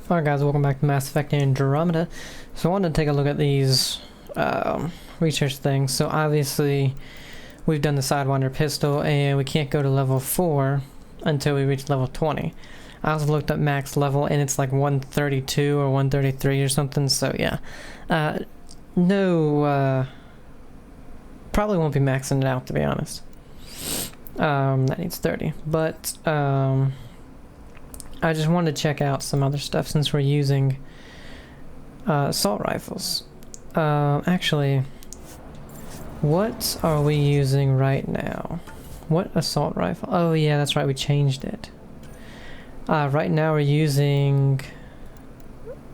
Alright guys, welcome back to Mass Effect Andromeda. So I wanted to take a look at these research things. So obviously we've done the Sidewinder pistol and we can't go to level 4 until we reach level 20. I also looked up max level and it's like 132 or 133 or something, so yeah. Probably won't be maxing it out, to be honest. That needs 30, but I just wanted to check out some other stuff since we're using assault rifles. Actually, what are we using right now? What assault rifle? Oh yeah, that's right, we changed it. Right now we're using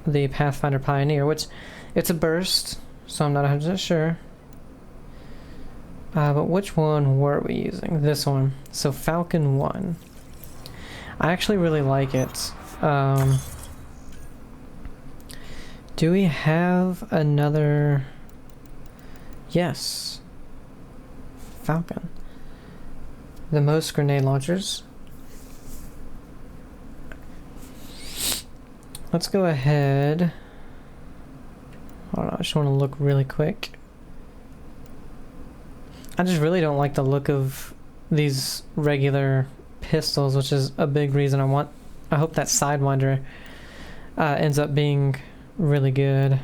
the Pathfinder Pioneer, which it's a burst, so I'm not 100% sure. But which one were we using? This one. So Falcon 1. I actually really like it. Do we have another? Yes. Falcon. The most grenade launchers. Let's go ahead. Hold on, I just want to look really quick. I just really don't like the look of these regular pistols, which is a big reason I hope that Sidewinder ends up being really good.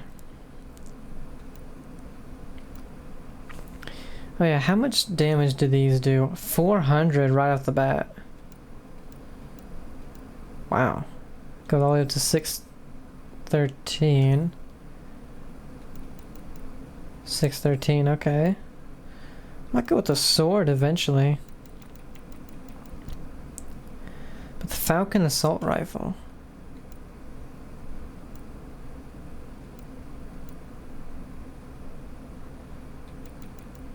Oh yeah, how much damage do these do? 400 right off the bat. Wow. Goes all the way up to 613. 613, okay. Might go with the sword eventually. But the Falcon assault rifle.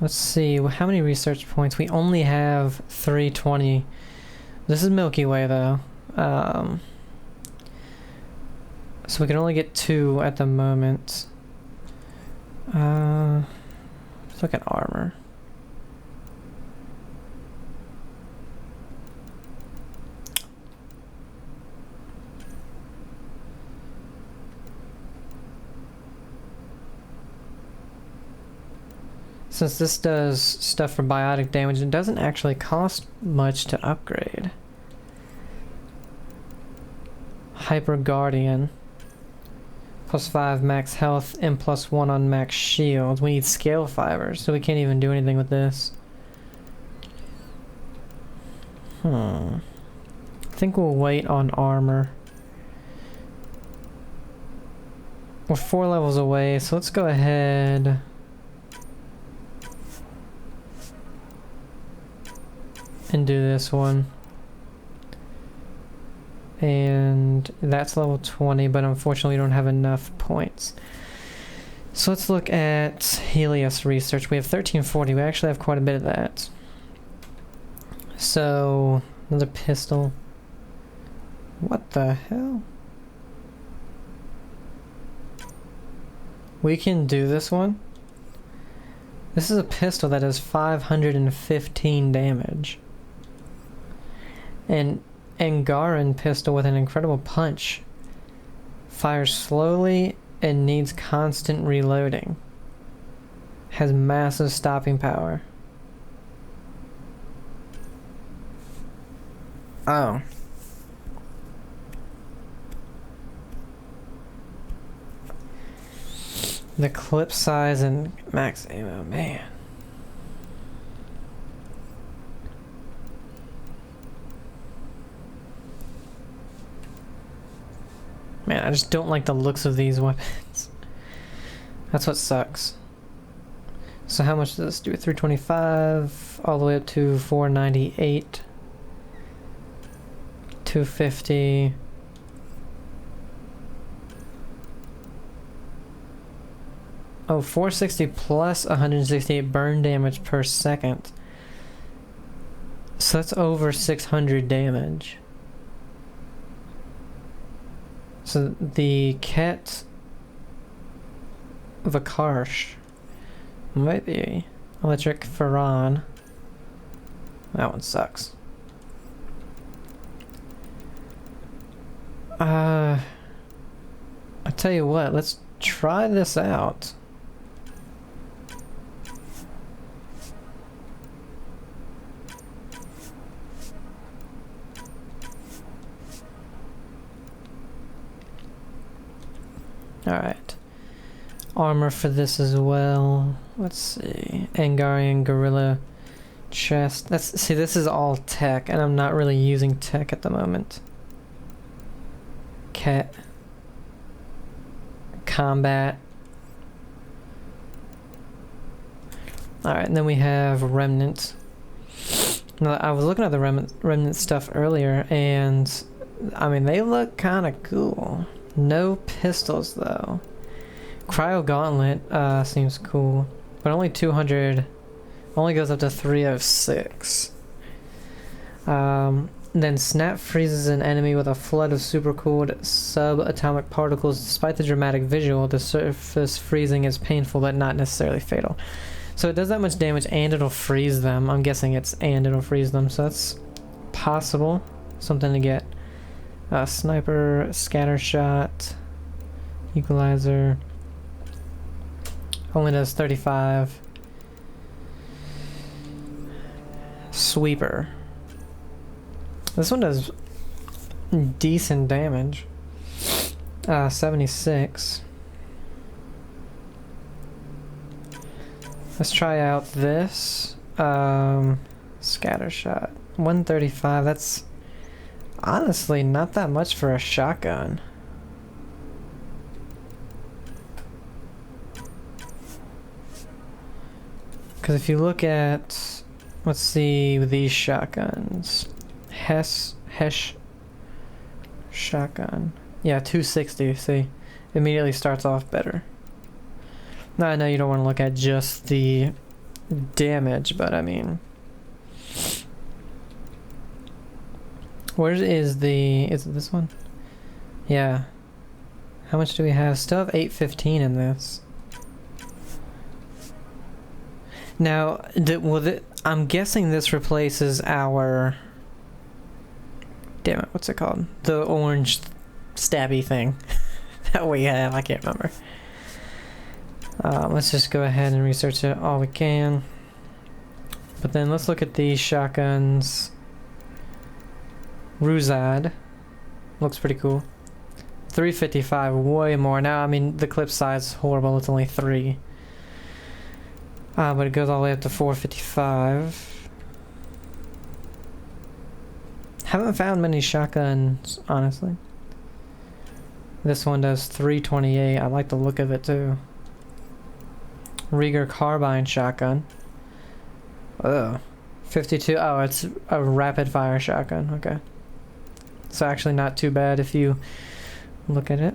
Let's see, how many research points? We only have 320. This is Milky Way though. So we can only get 2 at the moment. Let's look at armor. Since this does stuff for biotic damage, it doesn't actually cost much to upgrade. Hyper Guardian. +5 max health and +1 on max shield. We need scale fibers, so we can't even do anything with this. I think we'll wait on armor. We're 4 levels away, so let's go ahead. And do this one. And that's level 20, but unfortunately we don't have enough points. So let's look at Helios research. We have 1340. We actually have quite a bit of that. So another pistol. What the hell? We can do this one. This is a pistol that does 515 damage. An Angaran pistol with an incredible punch. Fires slowly and needs constant reloading. Has massive stopping power. Oh. The clip size and max ammo, man. Man, I just don't like the looks of these weapons. That's what sucks. So how much does this do? 325 all the way up to 498. 250. Oh, 460 plus 168 burn damage per second. So that's over 600 damage. So the Ket Vakarsh might be electric Faran. That one sucks. Tell you what, let's try this out. Alright. Armor for this as well. Let's see. Angarian Gorilla chest. See, this is all tech, and I'm not really using tech at the moment. Cat. Combat. Alright, and then we have Remnant. Now, I was looking at the Remnant stuff earlier, and I mean, they look kind of cool. No pistols, though. Cryo Gauntlet seems cool, but only 200. Only goes up to 306. Then Snap freezes an enemy with a flood of supercooled subatomic particles. Despite the dramatic visual, the surface freezing is painful but not necessarily fatal. So it does that much damage and it'll freeze them. I'm guessing it's and it'll freeze them, so that's possible. Something to get. Sniper, scatter shot, equalizer. Only does 35. Sweeper. This one does decent damage. 76. Let's try out this. Scatter shot. 135. That's honestly not that much for a shotgun. Because if you look at, let's see, these shotguns. Hesh shotgun. Yeah, 260, see? Immediately starts off better. Now I know you don't want to look at just the damage, but I mean... Where is it this one? Yeah. How much do we have? Still have 815 in this. Now, I'm guessing this replaces our... Damn it, what's it called? The orange stabby thing that we have. I can't remember. Let's just go ahead and research it all we can. But then let's look at these shotguns. Ruzad. Looks pretty cool. 355, way more. Now, I mean, the clip size is horrible. It's only 3. But it goes all the way up to 455. Haven't found many shotguns, honestly. This one does 328. I like the look of it, too. Rieger carbine shotgun. Ugh. 52. Oh, it's a rapid fire shotgun. Okay. So actually not too bad if you look at it.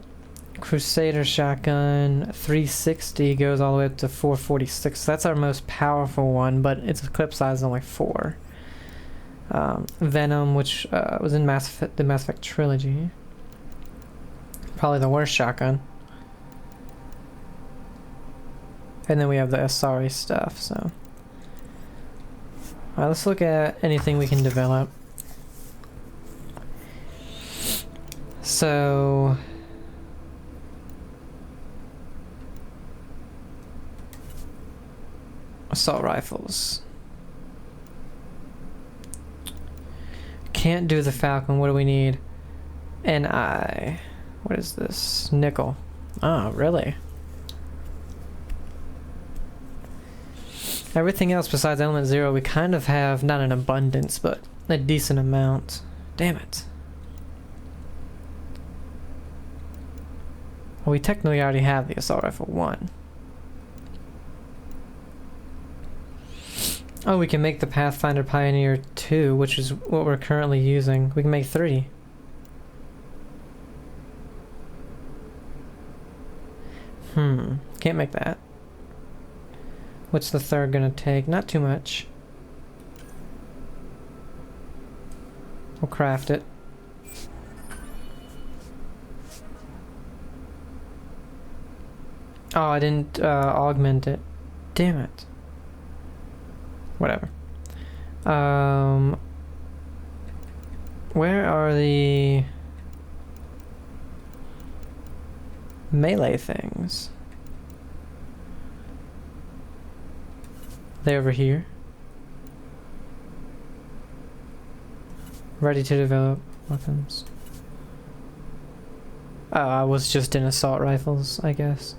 Crusader shotgun, 360, goes all the way up to 446. That's our most powerful one, but its clip size is only 4. Venom, which was in the Mass Effect trilogy. Probably the worst shotgun. And then we have the Asari stuff, so... Alright, let's look at anything we can develop. So... Assault rifles. Can't do the Falcon. What do we need? NI. What is this? Nickel. Oh, really? Everything else besides Element 0 we kind of have, not an abundance, but a decent amount. Damn it. Well, we technically already have the Assault Rifle 1. Oh, we can make the Pathfinder Pioneer 2, which is what we're currently using. We can make 3. Can't make that. What's the third gonna take? Not too much. We'll craft it. Oh, I didn't augment it. Damn it. Whatever. Where are the melee things. They're over here. Ready to develop weapons. Oh, I was just in assault rifles, I guess.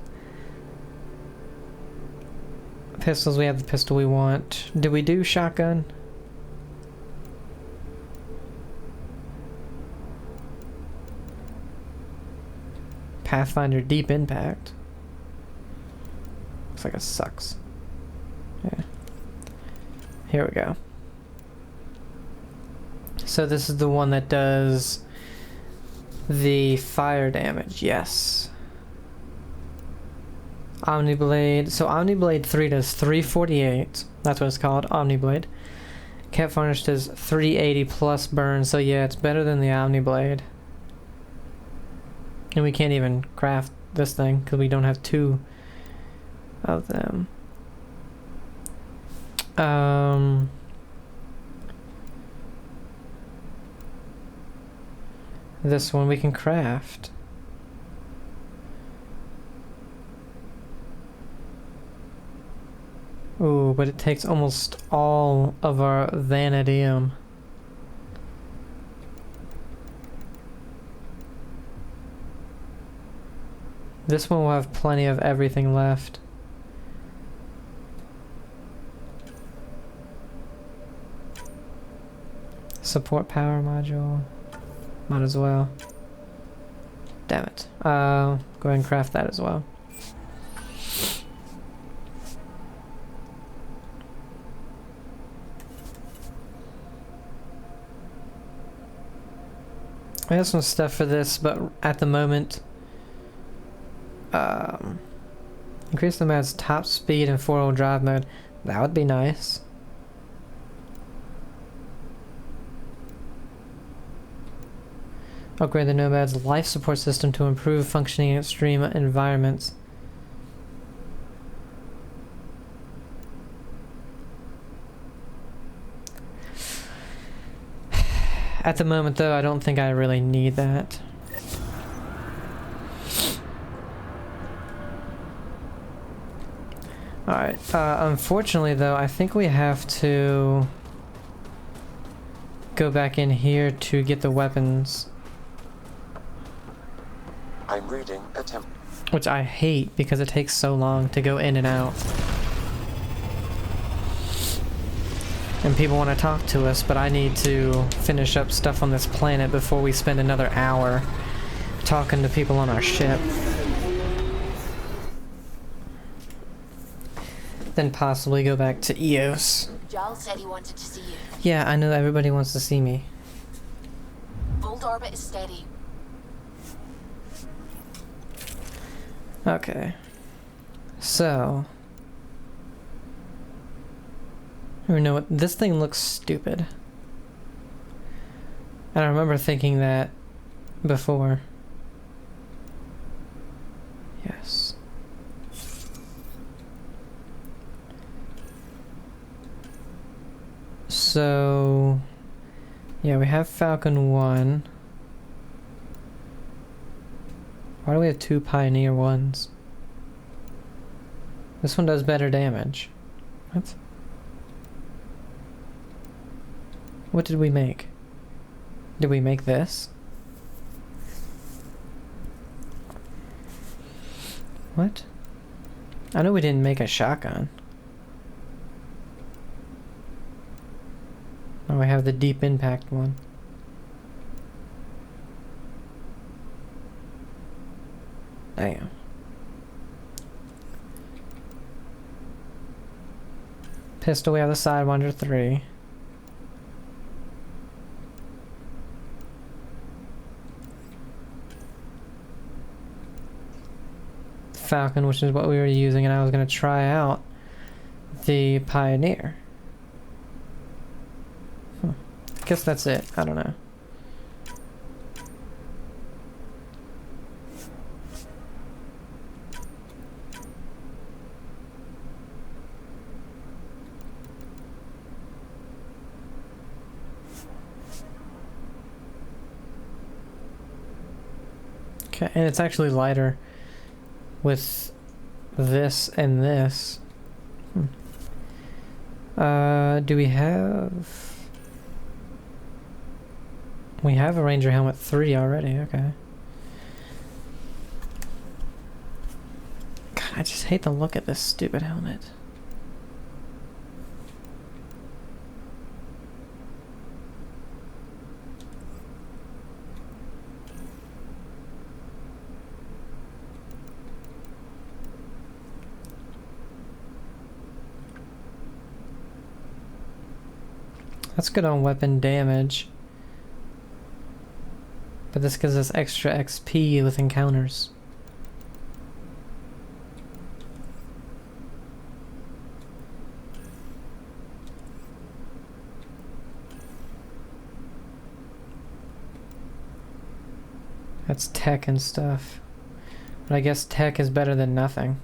Pistols, we have the pistol we want. Do we do shotgun? Pathfinder Deep Impact. Looks like it sucks. Yeah. Here we go. So this is the one that does the fire damage, yes. Omniblade. So Omniblade 3 does 348. That's what it's called, Omniblade. Cat Varnish does 380 plus burn, so yeah, it's better than the Omniblade. And we can't even craft this thing because we don't have two of them. This one we can craft. Ooh, but it takes almost all of our vanadium. This one will have plenty of everything left. Support power module. Might as well. Damn it. Go ahead and craft that as well. I have some stuff for this, but at the moment, increase the mode's top speed and four-wheel drive mode. That would be nice. Upgrade the Nomad's life support system to improve functioning in extreme environments. At the moment, though, I don't think I really need that. Alright, unfortunately, though, I think we have to go back in here to get the weapons. I'm reading attempt. Which I hate because it takes so long to go in and out. And people want to talk to us, but I need to finish up stuff on this planet before we spend another hour talking to people on our ship. Then possibly go back to Eos. Giles said he wanted to see you. Yeah, I know everybody wants to see me. Bold orbit is steady. Okay. So... you know what? This thing looks stupid. And I remember thinking that before. Yes. So... yeah, we have Falcon 1. Why do we have two Pioneer ones? This one does better damage. What? What did we make? Did we make this? What? I know we didn't make a shotgun. Oh, we have the deep impact one. Damn. Pistol, we have the Sidewinder 3. Falcon, which is what we were using, and I was going to try out the Pioneer. I guess that's it. I don't know. Okay, and it's actually lighter with this and this. Do we have... We have a Ranger Helmet 3 already, okay. God, I just hate the look at this stupid helmet. That's good on weapon damage. But this gives us extra XP with encounters. That's tech and stuff. But I guess tech is better than nothing.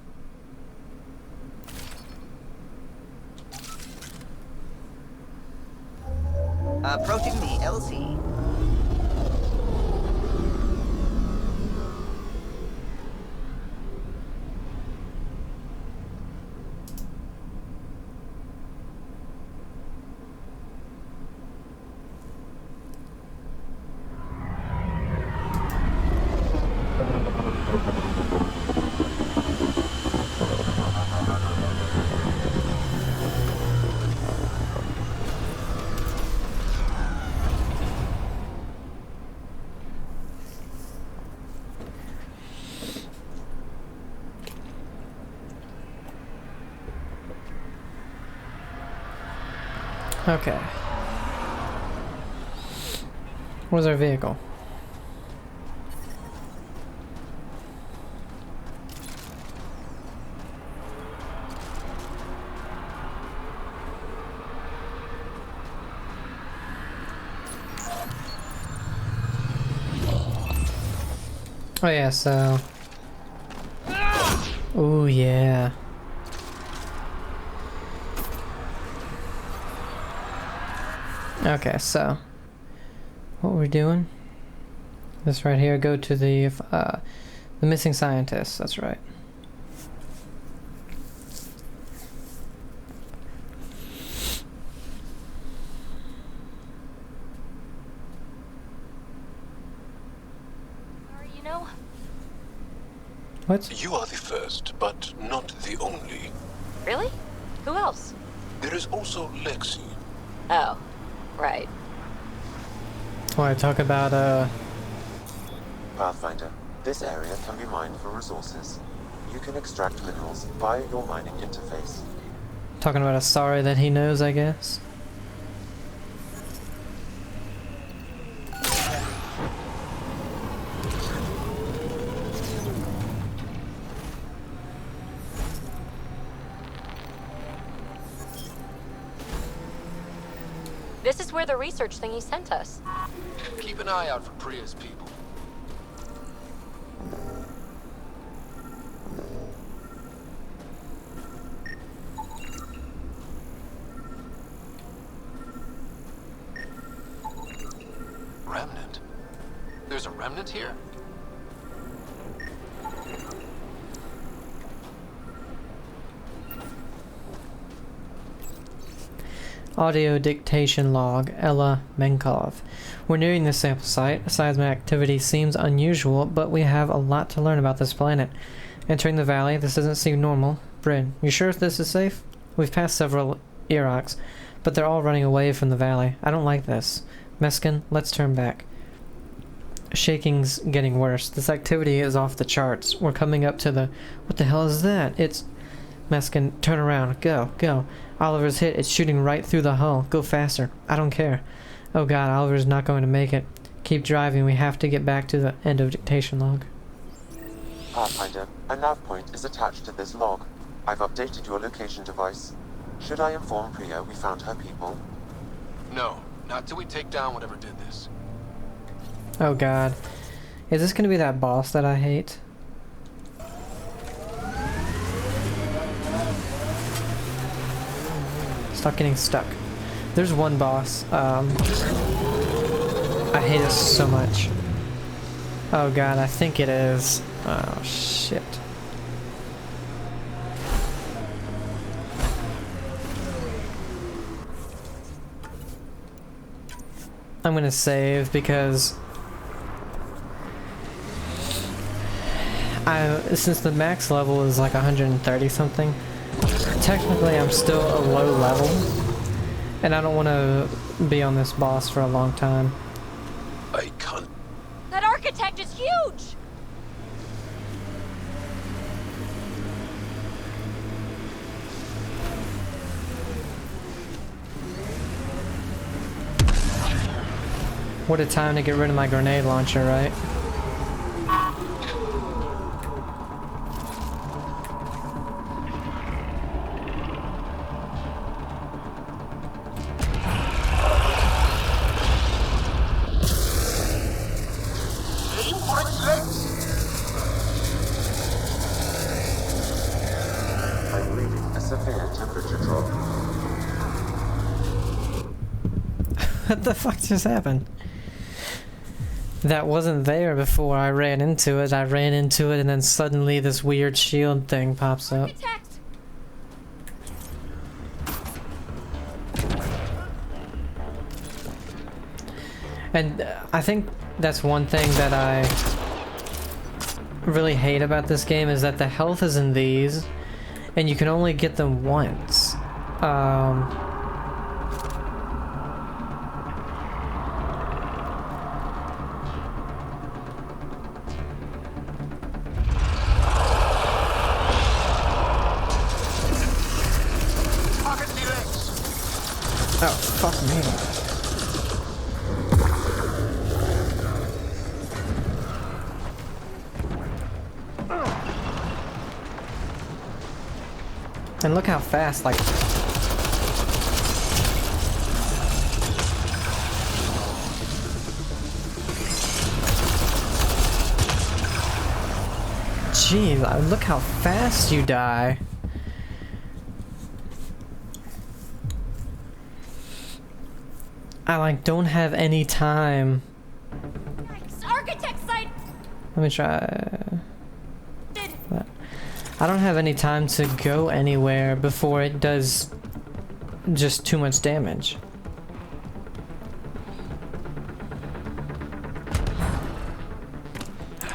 Approaching the LC. Okay. Where's our vehicle? Oh yeah, so... Ooh, yeah. Okay, so... What we're doing? This right here, go to the missing scientist, that's right. You know? What? You are the first, but not the only. Really? Who else? There is also Lexi. Oh, right. Oh, I talk about, Pathfinder, this area can be mined for resources. You can extract minerals via your mining interface. talking about a sorry that he knows, I guess. This is where the research thingy sent us. Keep an eye out for Priya's people. Remnant? There's a remnant here? Audio dictation log, Ella Menkov. We're nearing the sample site. Seismic activity seems unusual, but we have a lot to learn about this planet. Entering the valley, this doesn't seem normal. Bryn, you sure this is safe? We've passed several Erocs, but they're all running away from the valley. I don't like this. Meskin, let's turn back. Shaking's getting worse. This activity is off the charts. We're coming up to the... What the hell is that? It's... Meskin, turn around. Go, go. Oliver's hit. It's shooting right through the hull. Go faster. I don't care. Oh god, Oliver's not going to make it. Keep driving. We have to get back to the end of dictation log. Pathfinder, a nav point is attached to this log. I've updated your location device. Should I inform Priya we found her people? No, not till we take down whatever did this. Oh god. Is this going to be that boss that I hate? Stop getting stuck. There's one boss. I hate it so much. Oh god, I think it is. Oh shit. I'm gonna save because since the max level is like 130 something, technically I'm still a low level, and I don't want to be on this boss for a long time. I can't. That architect is huge! What a time to get rid of my grenade launcher, right? I'm reading a severe temperature drop. What the fuck just happened? That wasn't there before I ran into it. I ran into it and then suddenly this weird shield thing pops up. Architect! And I think that's one thing that I really hate about this game is that the health is in these and you can only get them once. Oh, fuck me. And look how fast, like... Jeez, look how fast you die. I like don't have any time. Nice. Architect site! Let me try that. I don't have any time to go anywhere before it does just too much damage.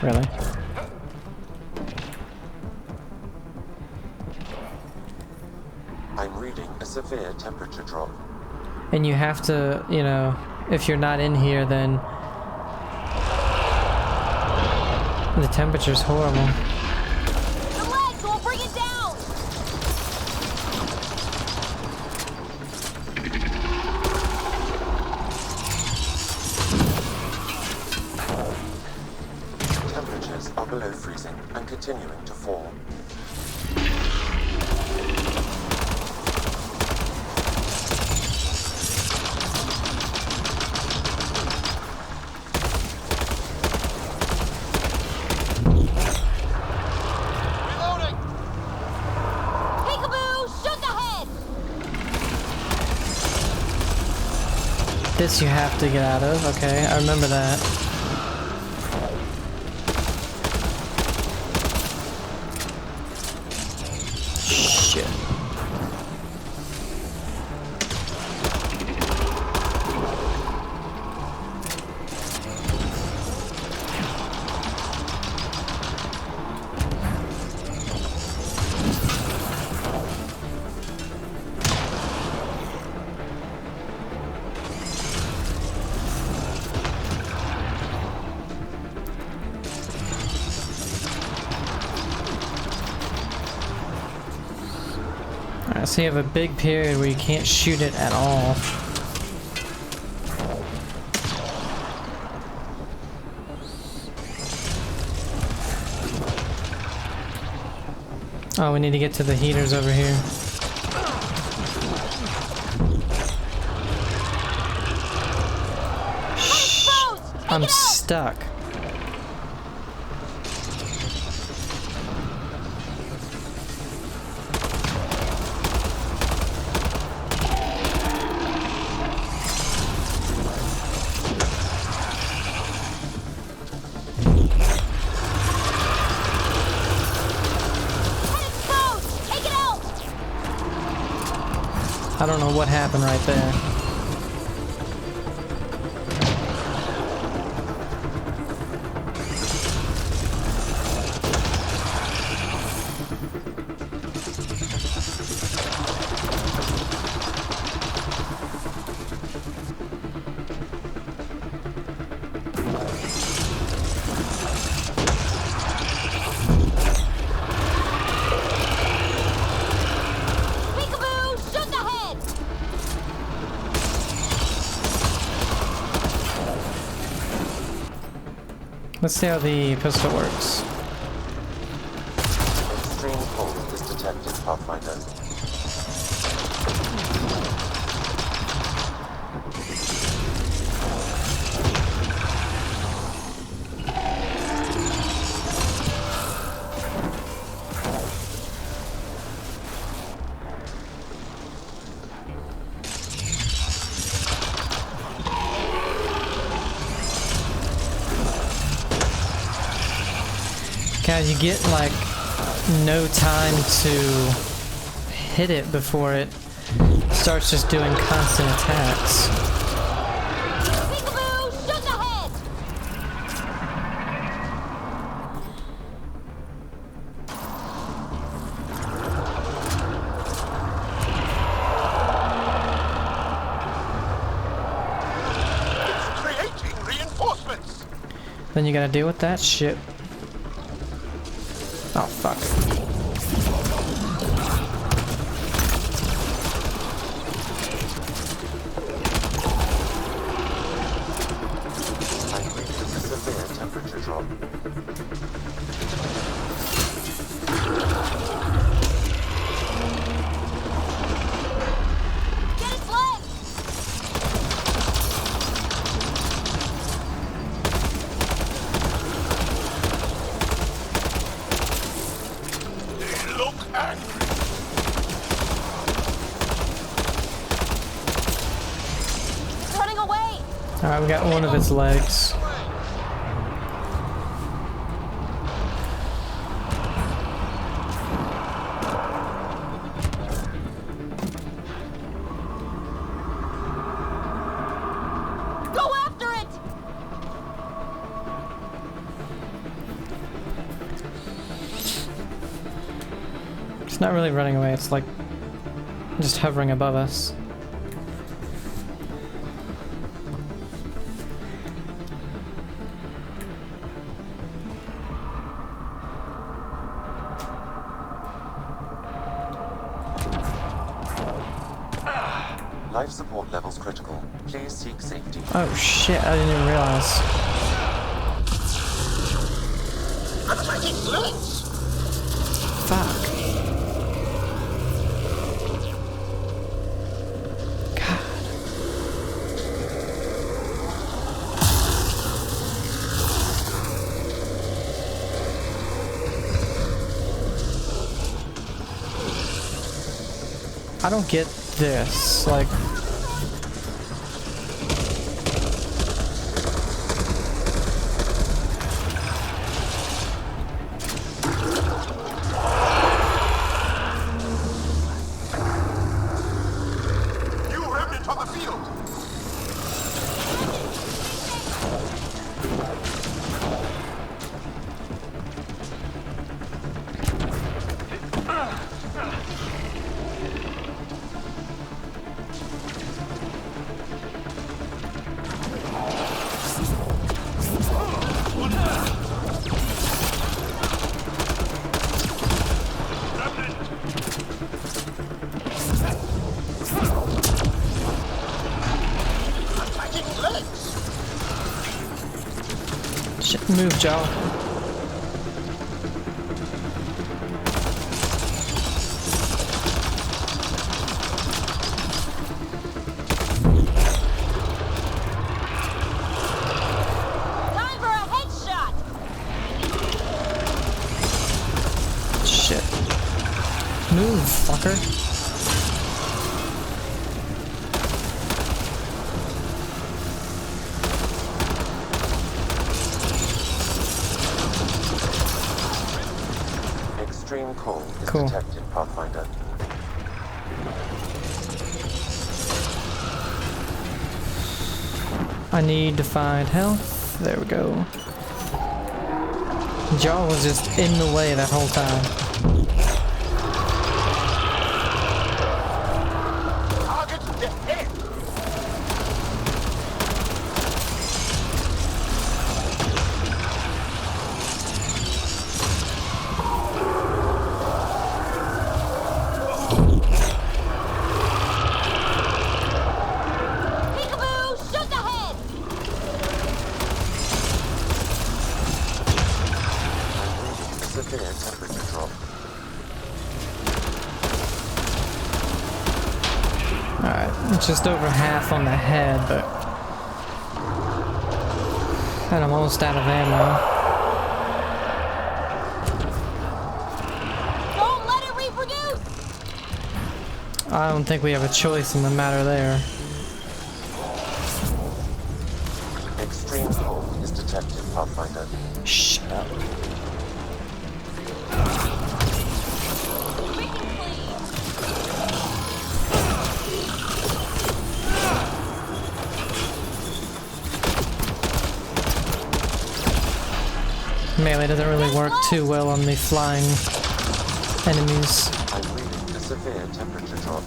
Really? I'm reading a severe temperature drop. And you have to, you know, if you're not in here, then the temperature's horrible. The legs will bring it down! Temperatures are below freezing and continuing to fall. This you have to get out of. Okay, I remember that. Shit. Alright, so you have a big period where you can't shoot it at all. Oh, we need to get to the heaters over here. I'm stuck. I don't know what happened right there. Let's see how the pistol works. Extreme cold is detected, Pathfinder. God, you get like no time to hit it before it starts just doing constant attacks. Peekaboo, shoot ahead! It's creating reinforcements. Then you gotta deal with that shit. Oh, fuck. I think this is a severe temperature drop. Get its leg! They look angry. It's running away! Alright, we got one of its legs. Go after it! It's not really running away, it's like just hovering above us. Life support levels critical. Please seek safety. Oh shit, I didn't even realize. Attacking legs. Fuck. God. I don't get this. Like, New remnant on the field. Attacking legs. shit, move, Joe. Time for a headshot! Shit. Move, fucker. Extreme cold is Cool. detected, Pathfinder. I need to find health. There we go. Jaw was just in the way that whole time. Target the head. Peekaboo, shoot ahead! severe temperature drop. Alright, it's just over half on the head, but... And I'm almost out of ammo. Don't let it reproduce! I don't think we have a choice in the matter there. Extreme cold is detected, Pathfinder. Shut up. We can flee! Melee doesn't really work too well on the flying enemies. I'm reading a severe temperature drop.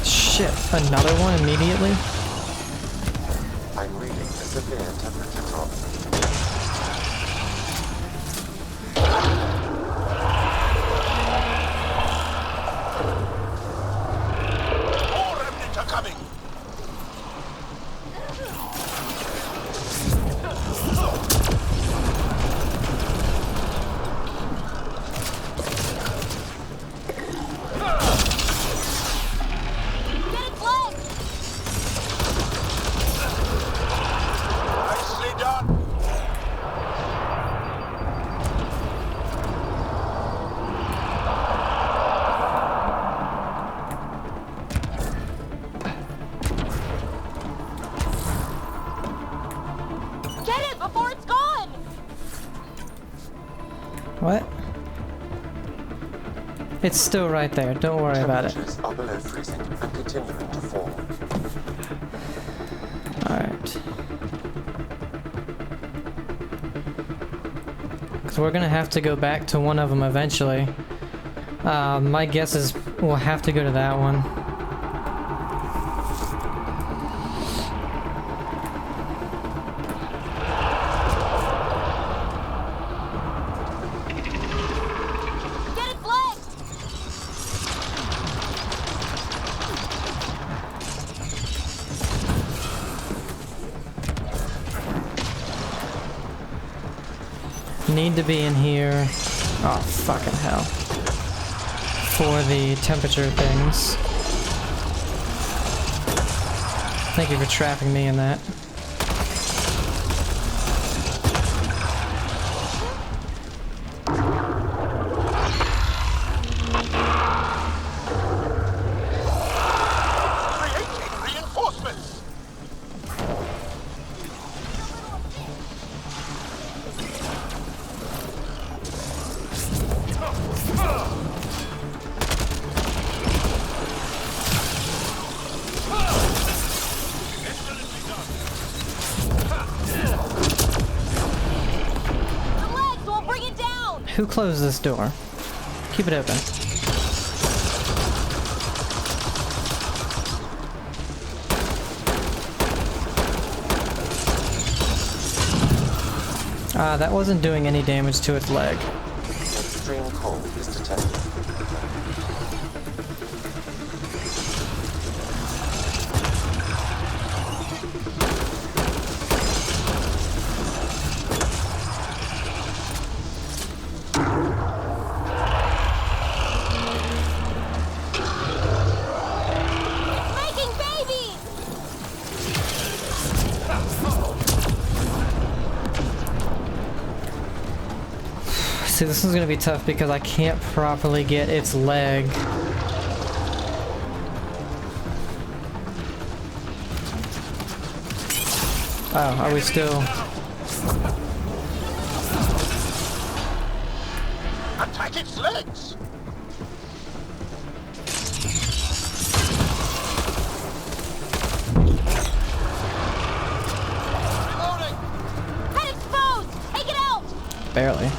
Shit, another one immediately? I'm reading a severe temperature drop. More remnants are coming! Get its legs! Nicely done! Get it before it's gone! What? It's still right there, don't worry about it. Temperatures are below freezing and continuing to fall. Alright. Because we're gonna have to go back to one of them eventually. My guess is we'll have to go to that one. Get its legs! Need to be in here. Oh, fucking hell. For the temperature things. Thank you for trapping me in that. Creating reinforcements! The legs will bring it down! Who closed this door? Keep it open. That wasn't doing any damage to its leg. Extreme cold is detected. It's making babies! See, this is gonna be tough because I can't properly get its leg. Oh, are we still? Attack its legs! Reloading! Head exposed! Take it out! Barely.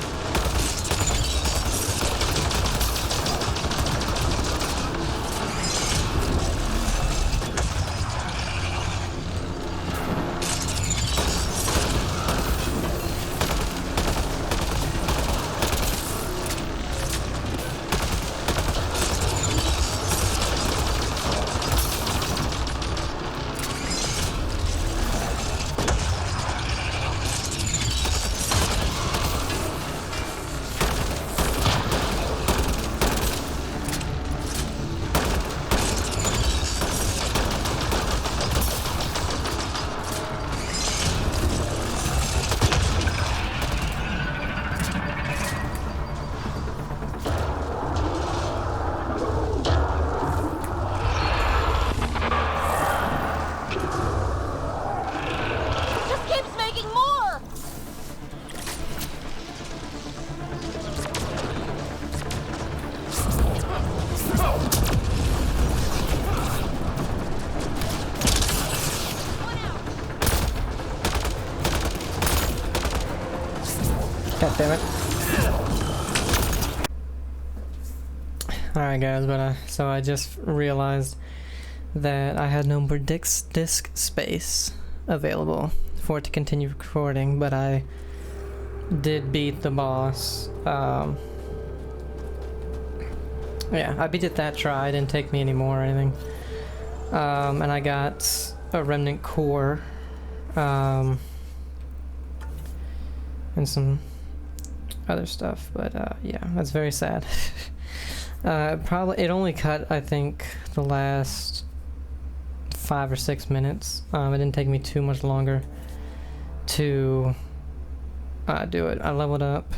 God damn it. Alright guys, but so I just realized that I had no more disk space available for it to continue recording, but I did beat the boss. Yeah, I beat it that try. It didn't take me any more or anything. And I got a remnant core. And some other stuff, but yeah, that's very sad. It only cut, I think, the last 5 or 6 minutes. It didn't take me too much longer to do it. I leveled up,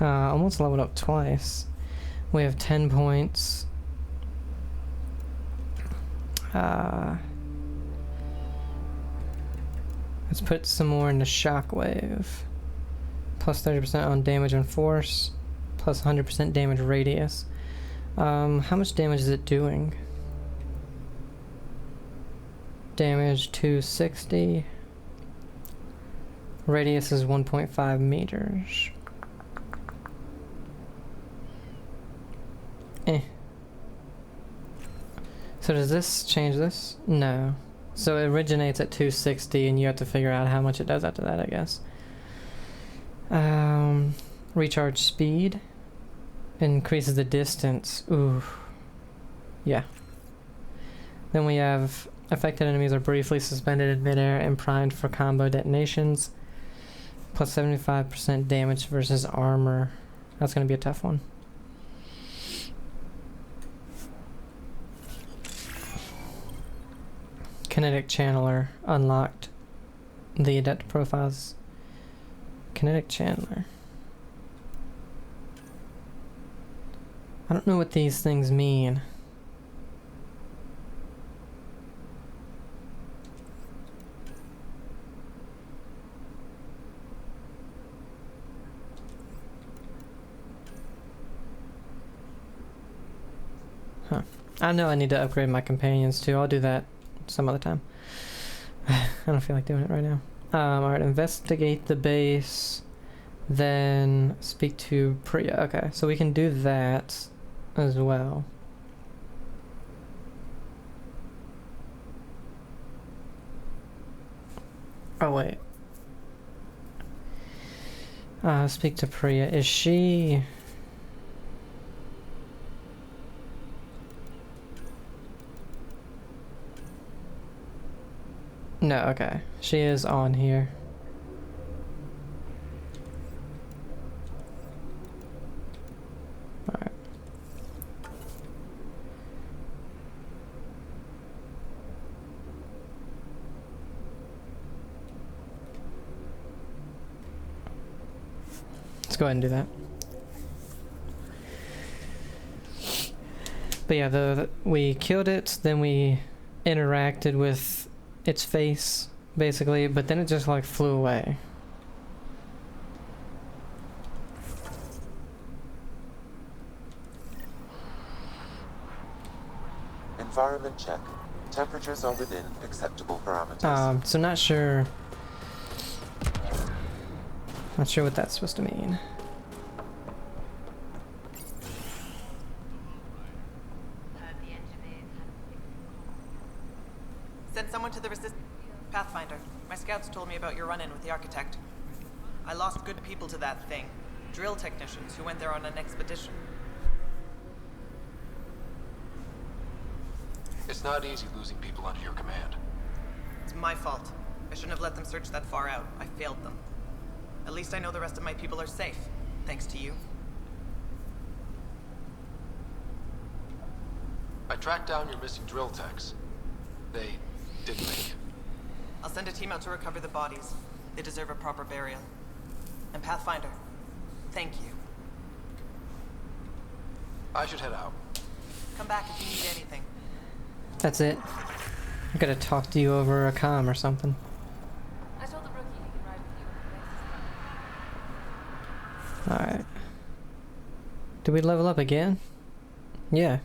almost leveled up twice. We have 10 points. Let's put some more into shockwave. Plus 30% on damage and force. Plus 100% damage radius. How much damage is it doing? Damage 260. Radius is 1.5 meters. So does this change this? No. So it originates at 260 and you have to figure out how much it does after that, I guess. Recharge speed. Increases the distance. Ooh. Yeah. Then we have affected enemies are briefly suspended in midair and primed for combo detonations. Plus 75% damage versus armor. That's going to be a tough one. Kinetic channeler unlocked. The adept profiles. Kinetic channeler. I don't know what these things mean. Huh. I know I need to upgrade my companions too. I'll do that some other time. I don't feel like doing it right now. Alright, investigate the base. Then speak to Priya. Okay, so we can do that as well. Oh wait. Speak to Priya. Is she... No, okay. She is on here. Alright. Let's go ahead and do that. But yeah, we killed it, then we interacted with its face, basically, but then it just like flew away. Environment check. Temperatures are within acceptable parameters. So not sure what that's supposed to mean. Send someone to the Pathfinder. My scouts told me about your run-in with the architect. I lost good people to that thing. Drill technicians who went there on an expedition. It's not easy losing people under your command. It's my fault. I shouldn't have let them search that far out. I failed them. At least I know the rest of my people are safe, thanks to you. I tracked down your missing drill techs. They didn't make it. I'll send a team out to recover the bodies. They deserve a proper burial. And Pathfinder, thank you. I should head out. Come back if you need anything. That's it. I gotta talk to you over a comm or something. I told the rookie he can ride with you. Alright. Did we level up again? Yeah.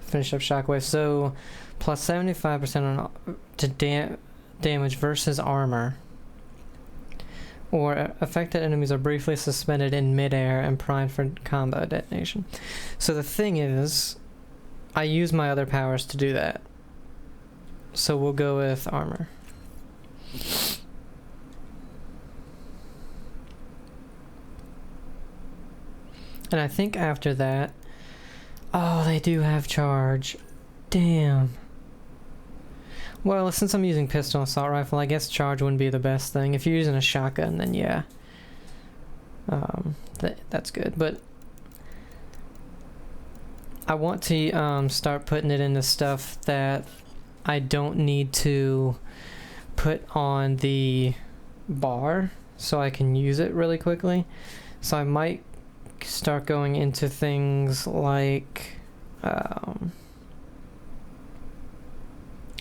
Finish up shockwave. So plus 75% on damage versus armor. Or affected enemies are briefly suspended in midair and primed for combo detonation. So the thing is, I use my other powers to do that. So we'll go with armor. And I think after that... Oh, they do have charge. Damn. Well, since I'm using pistol and assault rifle, I guess charge wouldn't be the best thing. If you're using a shotgun, then yeah. That's good, but... I want to start putting it into stuff that I don't need to put on the bar, so I can use it really quickly. So I might start going into things like...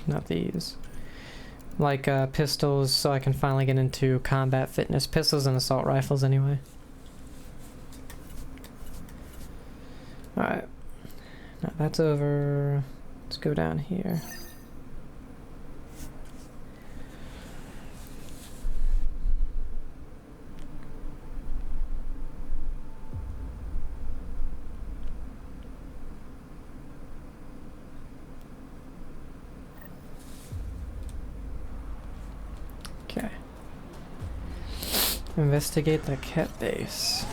not these. Like pistols, so I can finally get into combat fitness. Pistols and assault rifles anyway. Alright. Now that's over. Let's go down here. Okay. Investigate the cat base.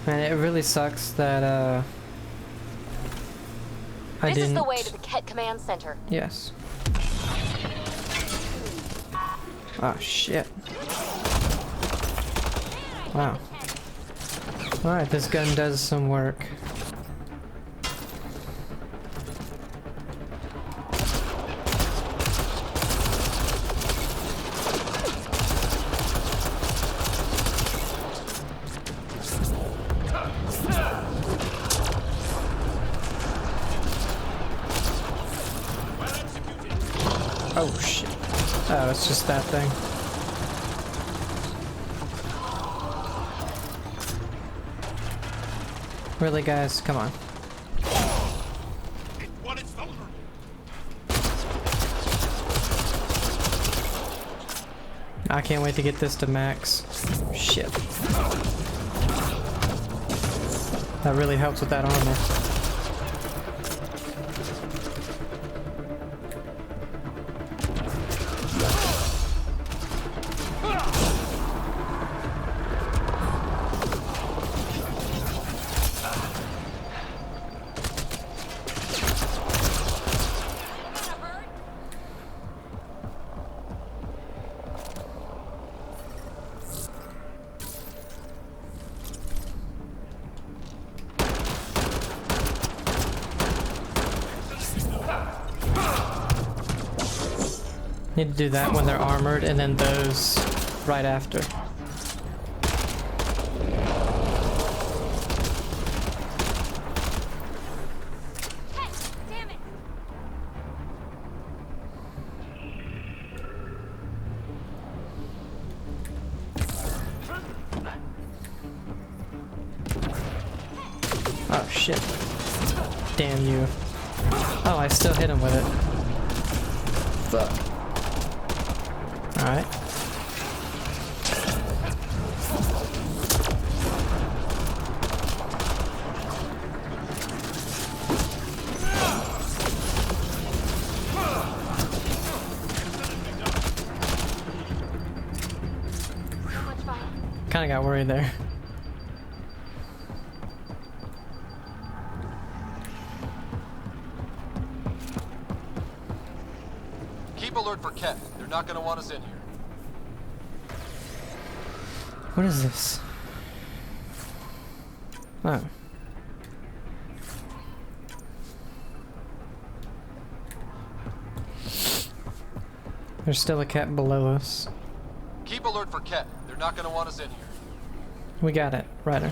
Man, it really sucks that I didn't... This is the way to the Ket Command Center. Yes. Oh shit. Wow. Alright, this gun does some work. Oh shit. Oh, it's just that thing. Really, guys? Come on. I can't wait to get this to max. Shit. That really helps with that armor. Need to do that when they're armored, and then those right after. Hey, damn it! Oh shit. Damn you. Oh, I still hit him with it. Fuck. Alright. Kinda got worried there. Keep alert for Ket. They're not gonna want us in here. What is this? Oh. There's still a cat below us. Keep alert for Ket. They're not gonna want us in here. We got it, Ryder.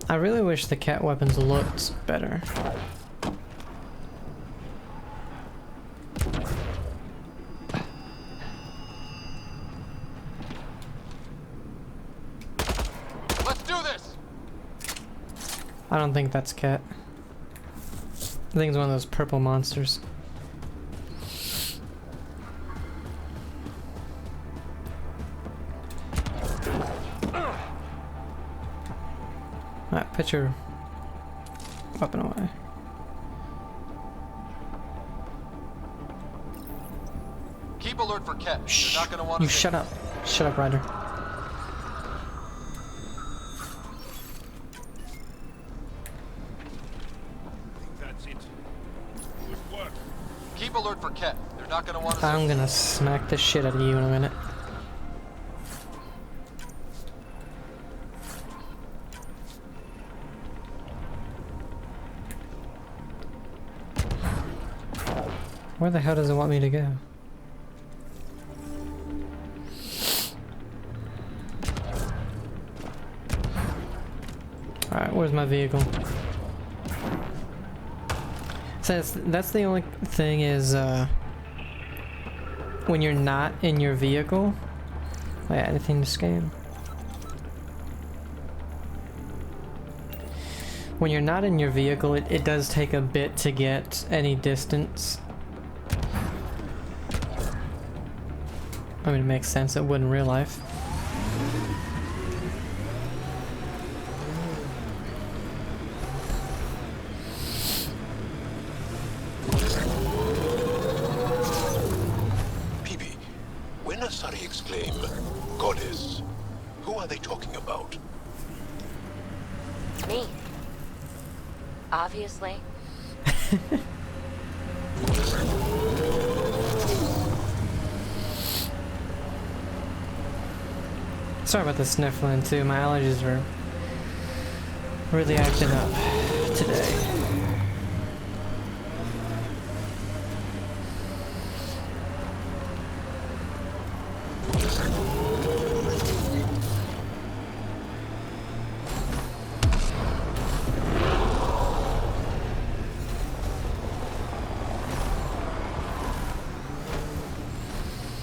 I really wish the cat weapons looked better. I don't think that's Cat. I think it's one of those purple monsters. Alright, put your weapon away. Keep alert for Ket. Shh. You're not gonna want You to. shut up. Shut up, Ryder. That's it. Good work. Keep alert for Ket. They're not gonna want to. I'm gonna smack the shit out of you in a minute. Where the hell does it want me to go? Alright, where's my vehicle? So that's the only thing is, when you're not in your vehicle... Oh yeah, anything to scan? When you're not in your vehicle, it does take a bit to get any distance. I mean, it makes sense, it would in real life. PB, when Asari exclaim, Goddess, who are they talking about? Me. Obviously. Sorry about the sniffling too, my allergies are really acting up today.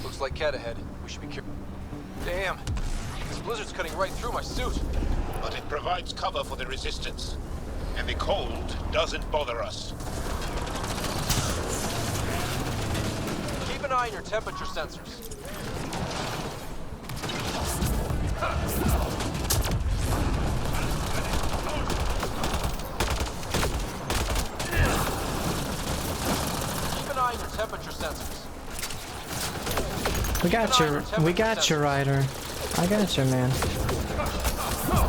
Looks like Ket ahead. We should be careful. Damn. This blizzard's cutting right through my suit. But it provides cover for the resistance. And the cold doesn't bother us. Keep an eye on your temperature sensors. Keep an eye on your temperature sensors. We got you, Ryder. I got you, man.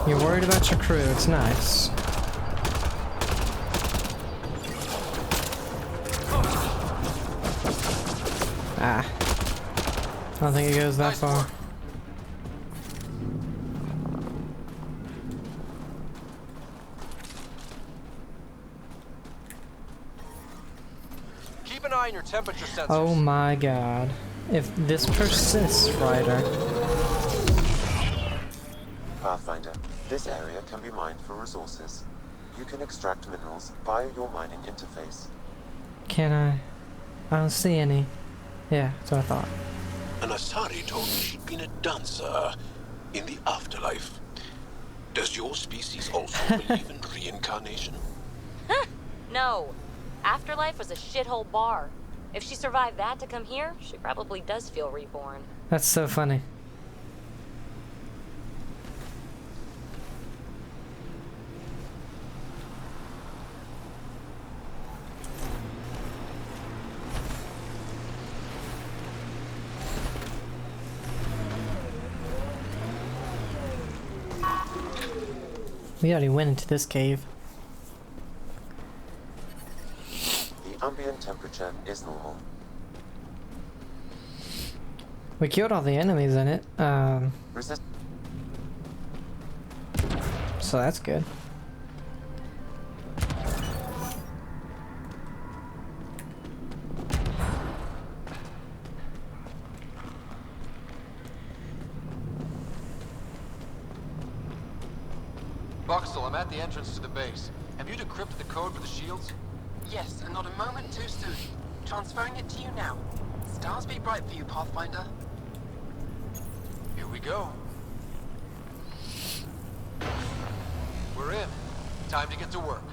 You're worried about your crew, it's nice. Ah. I don't think it goes that Nice far. work. Keep an eye on your temperature sensors. Oh my god. If this persists, Ryder. Pathfinder, this area can be mined for resources. You can extract minerals via your mining interface. Can I? I don't see any. Yeah, that's what I thought. An Asari told me she'd been a dancer in the afterlife. Does your species also believe in reincarnation? No. Afterlife was a shithole bar. If she survived that to come here, she probably does feel reborn. That's so funny. We already went into this cave. The ambient temperature is normal. We killed all the enemies in it, Resist. so that's good. Buxtel, I'm at the entrance to the base. Have you decrypted the code for the shields? Yes, and not a moment too soon. Transferring it to you now. Stars be bright for you, Pathfinder. Here we go. We're in. Time to get to work.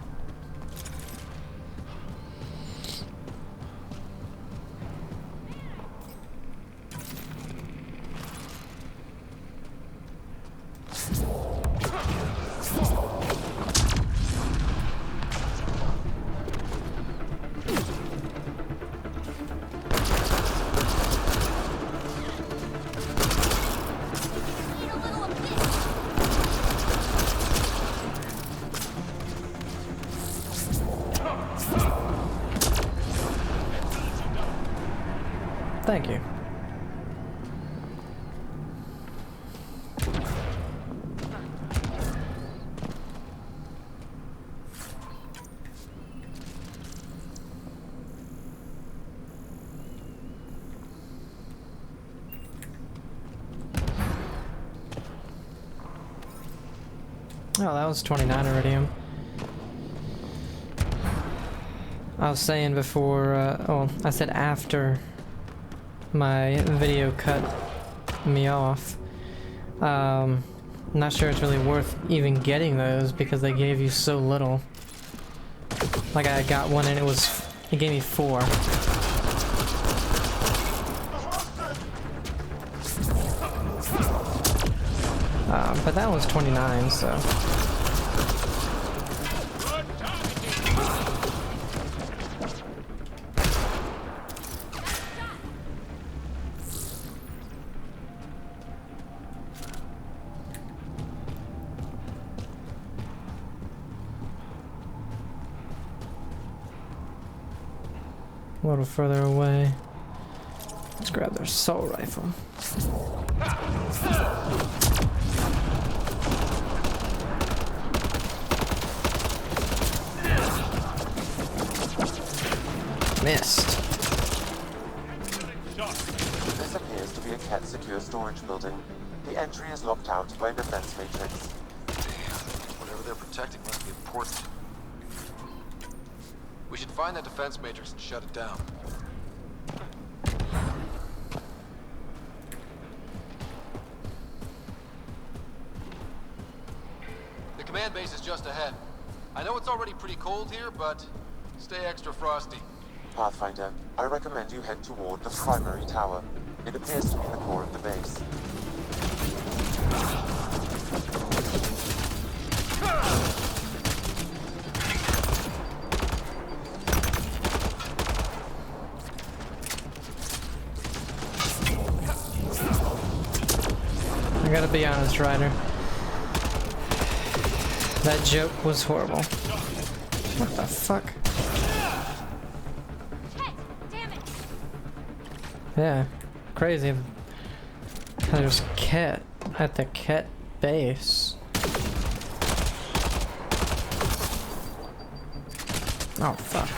Thank you. Oh, that was 29 iridium. I was saying before, oh, I said after my video cut me off. Not sure it's really worth even getting those because they gave you so little. Like I got one and it gave me 4. But that was 29, so. A little further away. Let's grab their assault rifle. Missed. This appears to be a Ket secure storage building. The entry is locked out by a defense matrix. Damn, whatever they're protecting must be important. We should find that defense matrix and shut it down. The command base is just ahead. I know it's already pretty cold here, but stay extra frosty. Pathfinder, I recommend you head toward the primary tower. It appears to be the core of the base. I gotta be honest, Ryder. That joke was horrible. What the fuck? Damn it! Yeah, crazy. There's Ket at the Ket base. Oh fuck.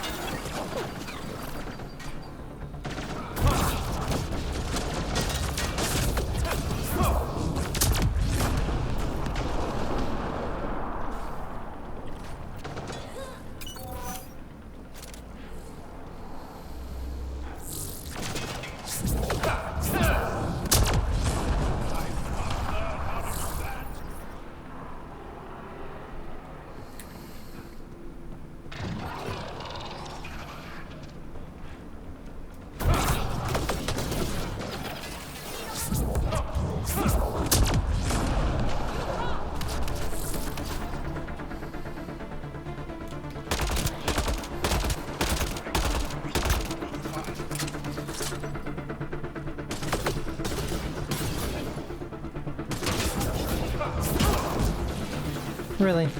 Really? The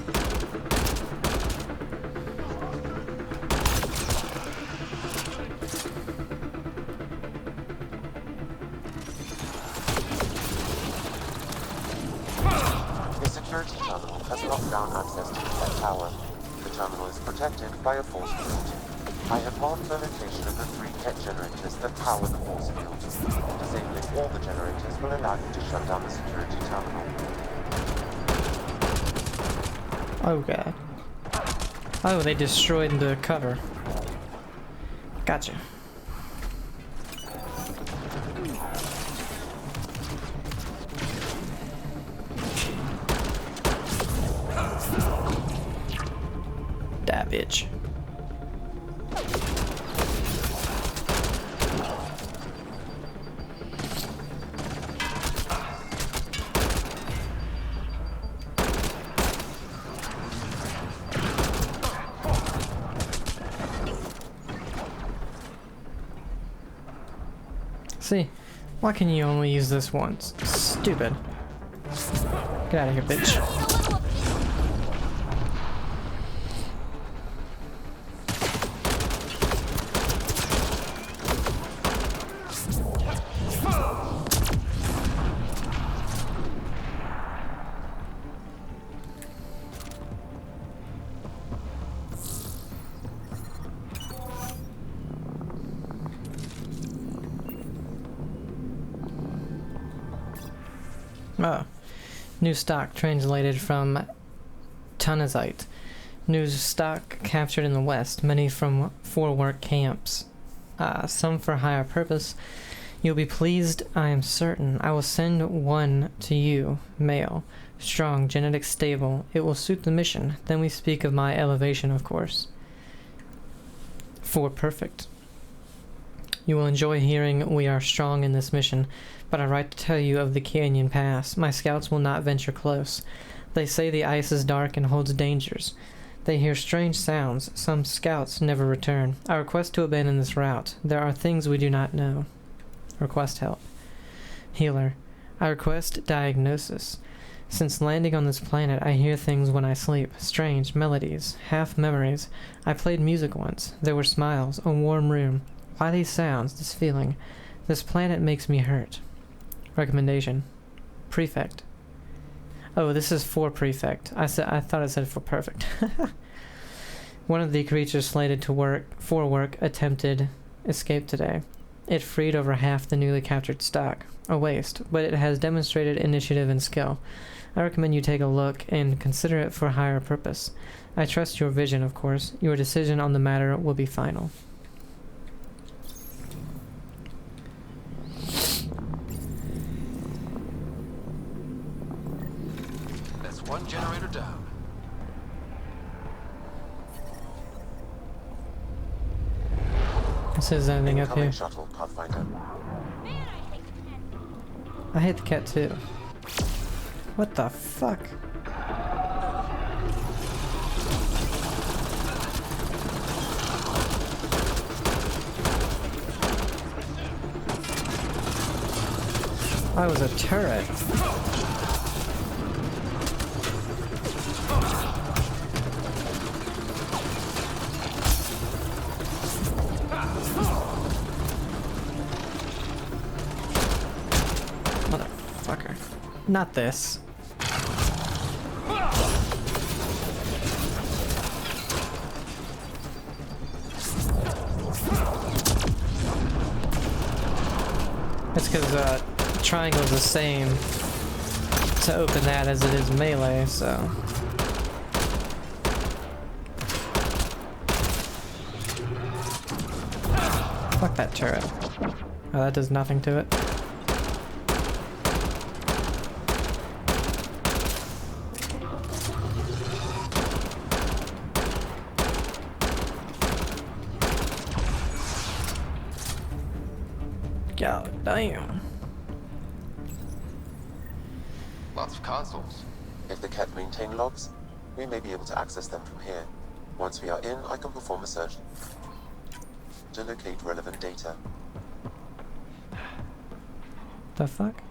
security terminal has locked down access to the Ket tower. The terminal is protected by a force field. I have marked the location of the 3 Ket generators that power the force field. Disabling all the generators will allow you to shut down the security terminal. Oh god. Oh, they destroyed the cover. Gotcha. bitch. See, why can you only use this once? Stupid. Get out of here, bitch. Oh. New stock translated from Tunazite. New stock captured in the West, many from for-work camps. Some for higher purpose. You'll be pleased, I am certain. I will send one to you, male. Strong, genetic stable. It will suit the mission. Then we speak of my elevation, of course. For perfect. You will enjoy hearing we are strong in this mission, but I write to tell you of the Canyon Pass. My scouts will not venture close. They say the ice is dark and holds dangers. They hear strange sounds. Some scouts never return. I request to abandon this route. There are things we do not know. Request help. Healer. I request diagnosis. Since landing on this planet, I hear things when I sleep. Strange melodies, half memories. I played music once. There were smiles, a warm room. Why these sounds, this feeling? This planet makes me hurt. Recommendation. Prefect. Oh, this is for prefect. I thought it said for perfect. One of the creatures slated to work attempted escape today. It freed over half the newly captured stock. A waste, but it has demonstrated initiative and skill. I recommend you take a look and consider it for higher purpose. I trust your vision, of course. Your decision on the matter will be final. One generator down. This is anything up Incoming here. shuttle, Pathfinder. I hate the cat too. What the fuck? I was a turret. Motherfucker. Not this. It's because triangle is the same to open that as it is melee, so. Fuck that turret. Oh, that does nothing to it. God damn. Lots of consoles. If the cat maintain logs, we may be able to access them from here. Once we are in, I can perform a search to locate relevant data. The fuck?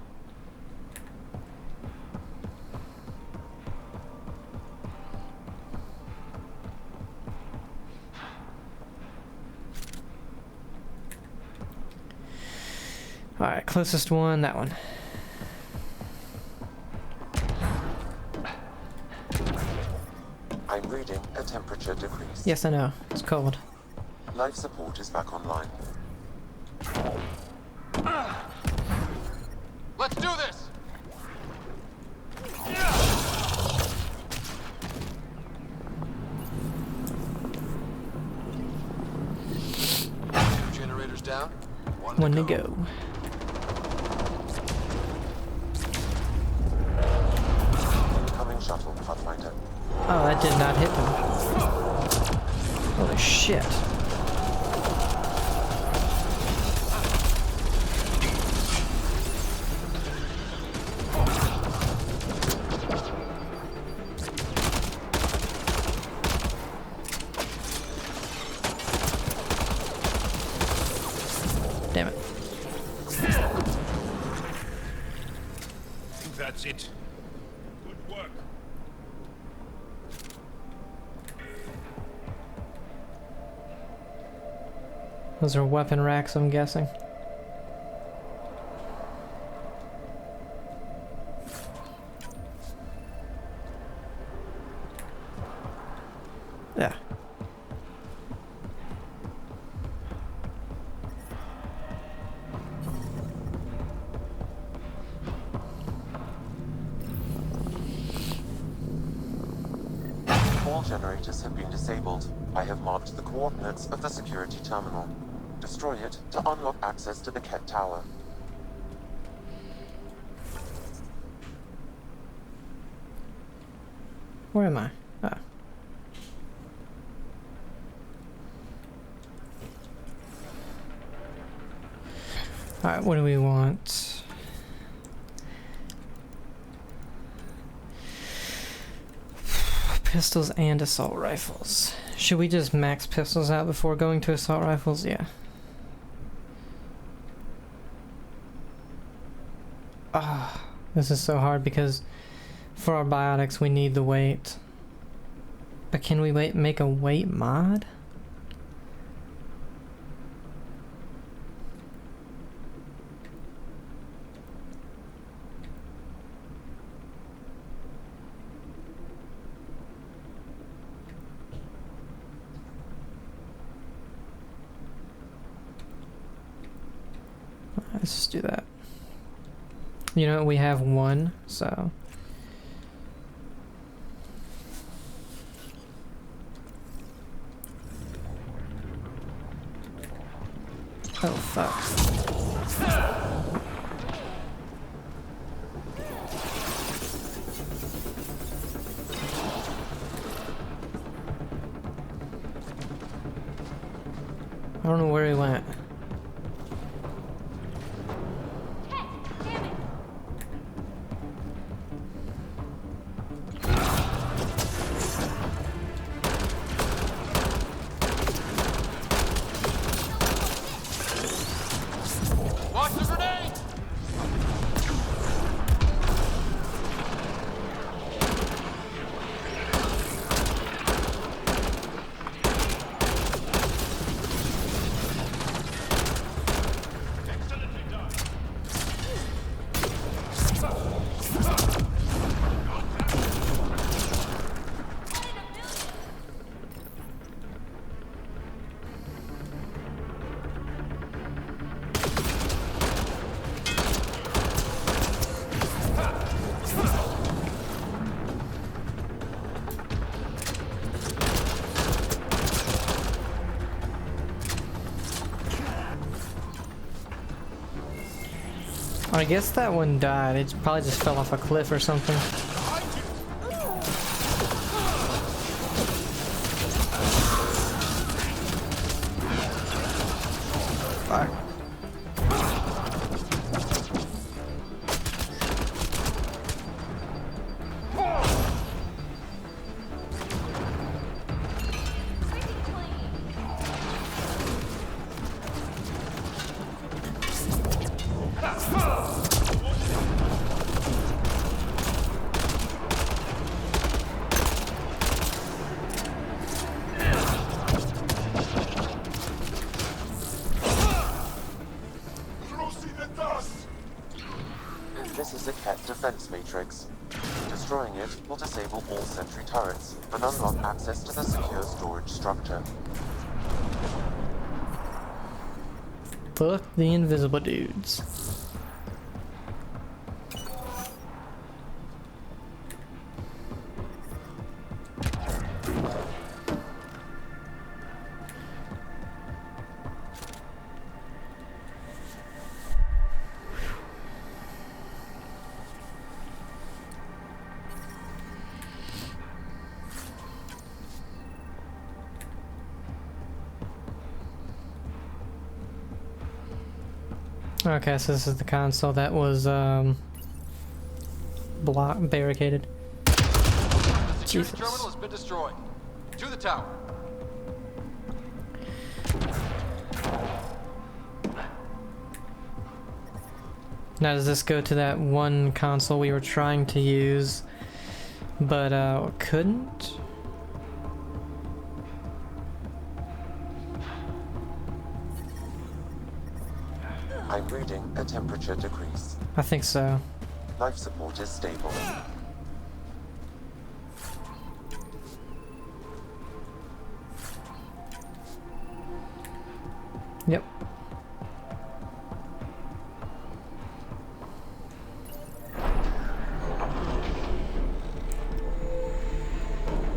Alright, closest one, that one. I'm reading a temperature decrease. Yes, I know. It's cold. Life support is back online. Let's do this! Two generators down. One to go. Incoming shuttle, Pathfinder. Oh, that did not hit them. shit. Damn it. That's it. Good work. Those are weapon racks, I'm guessing. Yeah. All generators have been disabled. I have marked the coordinates of the security terminal. Destroy it to unlock access to the Ket Tower. Where am I? Oh. Alright, what do we want? Pistols and assault rifles. Should we just max pistols out before going to assault rifles? Yeah. Ah, this is so hard because for our biotics we need the weight. But can we make a weight mod? Let's just do that. You know, we have one, so... Oh, fuck. I don't know where he went. Watch the grenade! I guess that one died. It probably just fell off a cliff or something. Fuck. This is a Ket defense matrix. Destroying it will disable all sentry turrets, but unlock access to the secure storage structure. Fuck the invisible dudes. Okay, so this is the console that was barricaded. The security Jesus. terminal has been destroyed. To the tower. Now does this go to that one console we were trying to use, but couldn't? I'm reading a temperature decrease. I think so. Life support is stable. Yep.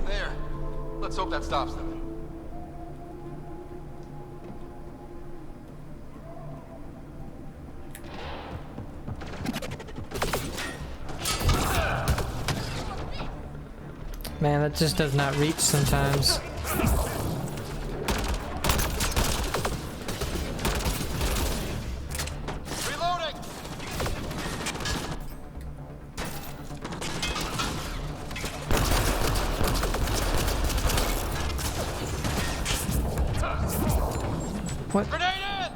There. Let's hope that stops them. Man, that just does not reach sometimes. Reloading! What? Grenade in!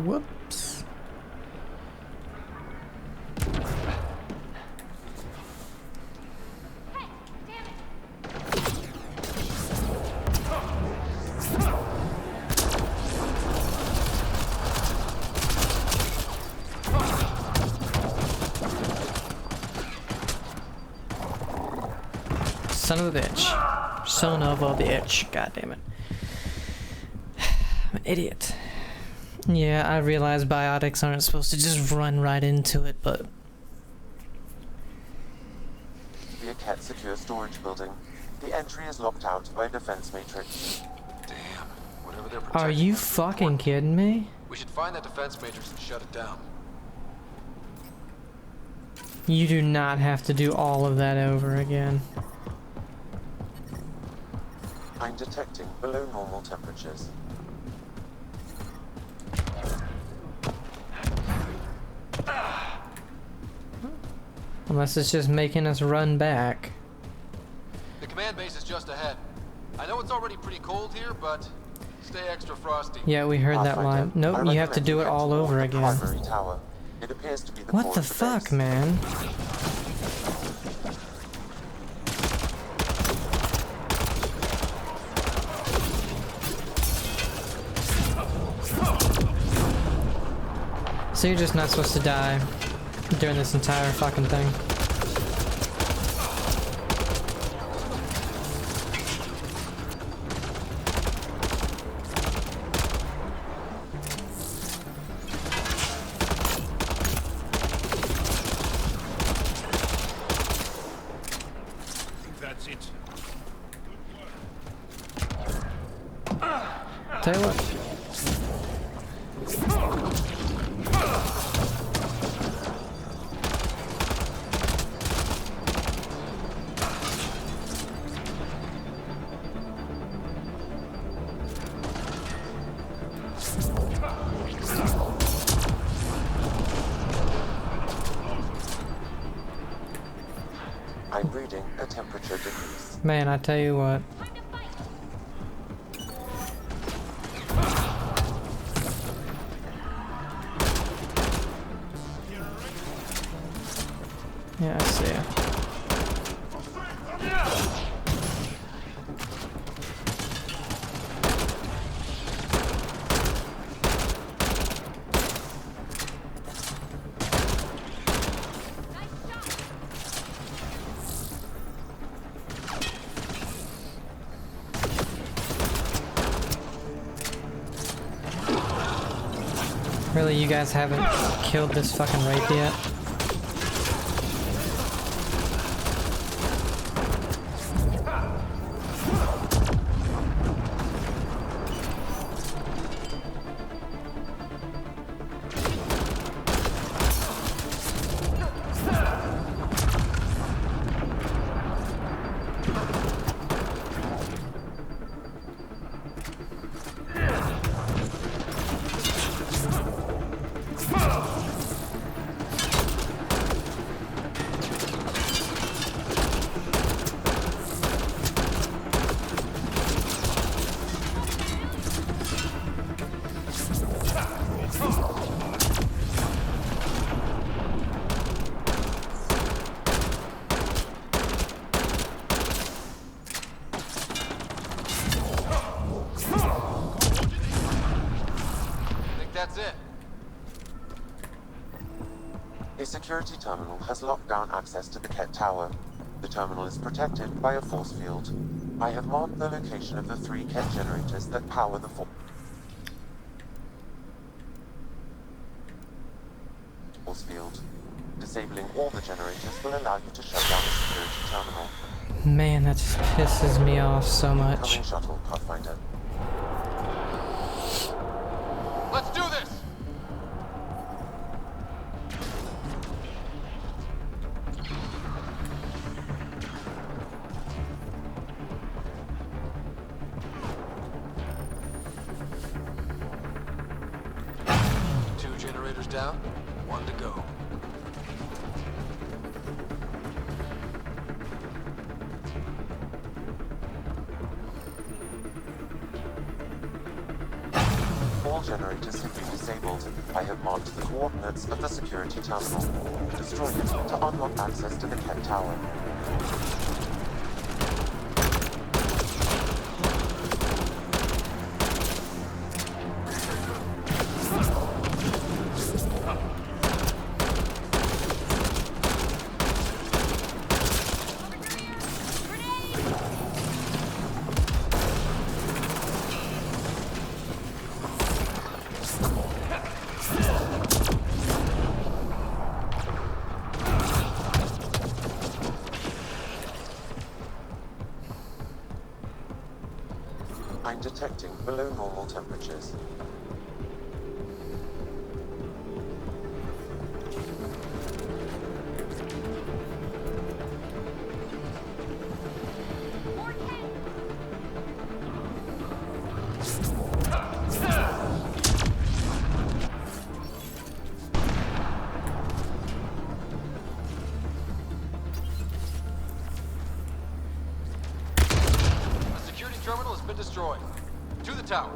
Whoops. Son of a bitch. Son of a bitch. God damn it. I'm an idiot. Yeah, I realize biotics aren't supposed to just run right into it, but... The Cat Secure Storage Building. The entry is locked out by a defense matrix. Damn. Whatever they're protecting. Are you must be fucking important. kidding me? We should find that defense matrix and shut it down. You do not have to do all of that over again. I'm detecting below normal temperatures. Unless it's just making us run back. The command base is just ahead. I know it's already pretty cold here, but stay extra frosty. Yeah, we heard that Pathfinder, line. Nope, I you have to recommend do you it head all toward over the again. primary tower. It appears to be the What core the of the fuck, base. man? So you're just not supposed to die during this entire fucking thing. That's it. Tell you what. I'm reading a temperature decrease. Man, I tell you what. Yeah, I see it. Really, you guys haven't killed this fucking wraith yet? That's it. A security terminal has locked down access to the Ket Tower. The terminal is protected by a force field. I have marked the location of the 3 Ket generators that power the force field. Disabling all the generators will allow you to shut down the security terminal. Man, that just pisses me off so much. Incoming shuttle, Pathfinder. Let's do this! Two generators down, one to go. All generators have been disabled. I have marked the coordinates of the security terminal. Destroy it to unlock access to the Ket Tower. I'm detecting below normal temperatures. The security terminal has been destroyed. To the tower.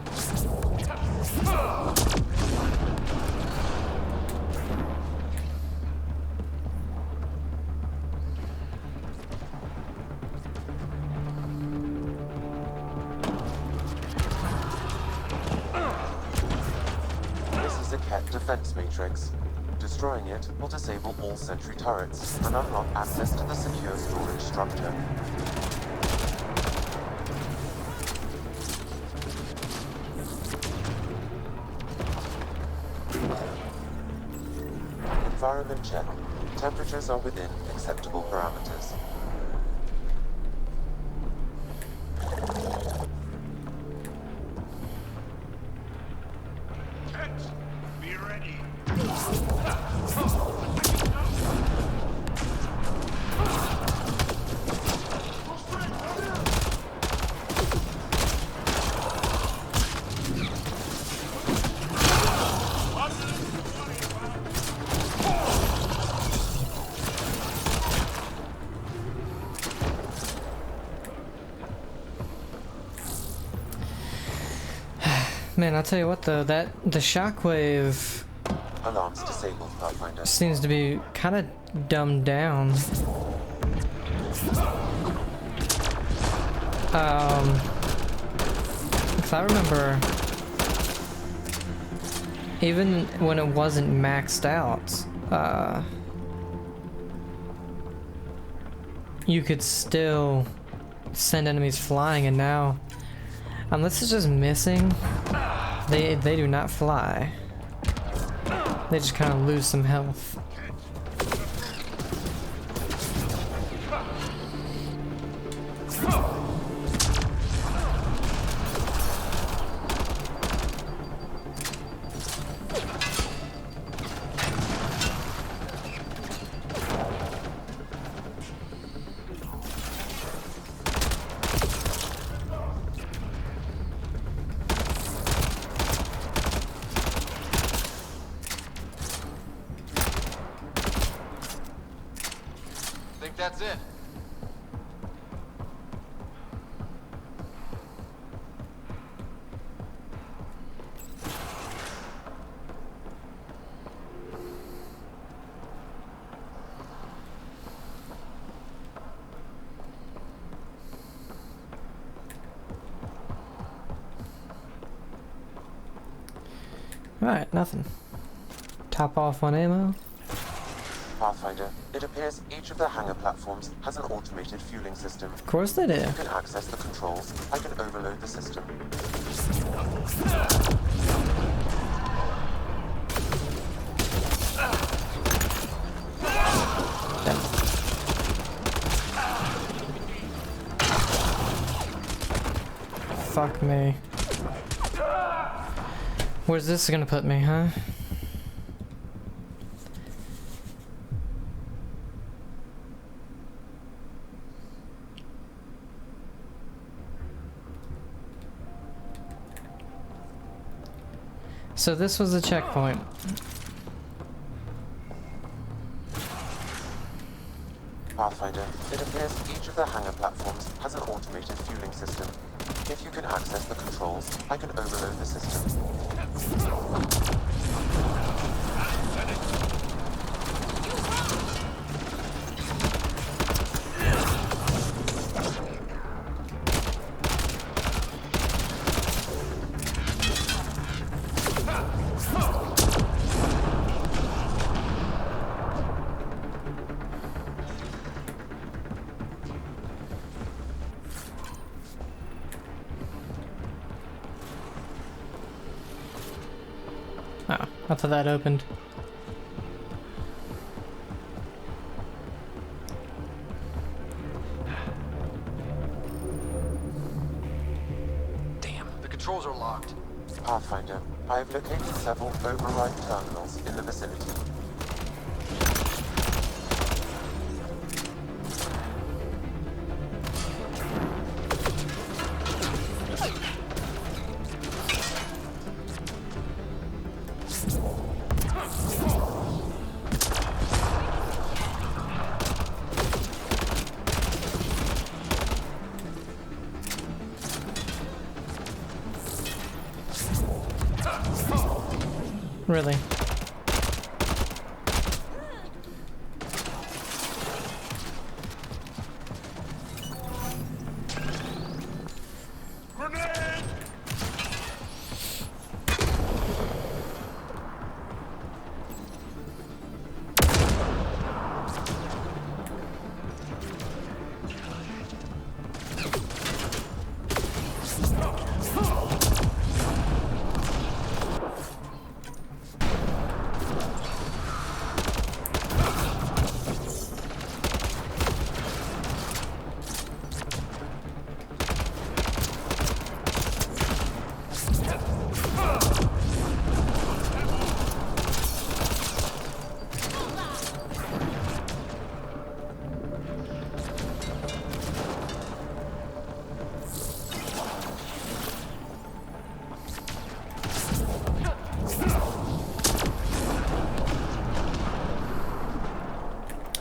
This is a Ket defense matrix. Destroying it will disable all sentry turrets and unlock access to the secure storage structure. Environment check. Temperatures are within acceptable parameters. Be ready. Man, I'll tell you what though, the shockwave Alarms disabled, Pathfinder. seems to be kind of dumbed down. Cause I remember even when it wasn't maxed out, you could still send enemies flying, and now, unless it's just missing, they do not fly. They just kind of lose some health. That's it. Alright, nothing. Top off on ammo. Pathfinder, it appears each of the hangar platforms has an automated fueling system. Of course they do. You can access the controls. I can overload the system. Fuck me. Where's this gonna put me, huh? So this was a checkpoint. Pathfinder, it appears each of the hangar platforms has an automated fueling system. If you can access the controls, I can overload the system. Oh, I thought that opened. Damn, the controls are locked. Pathfinder, I have located several override terminals in the vicinity. Really?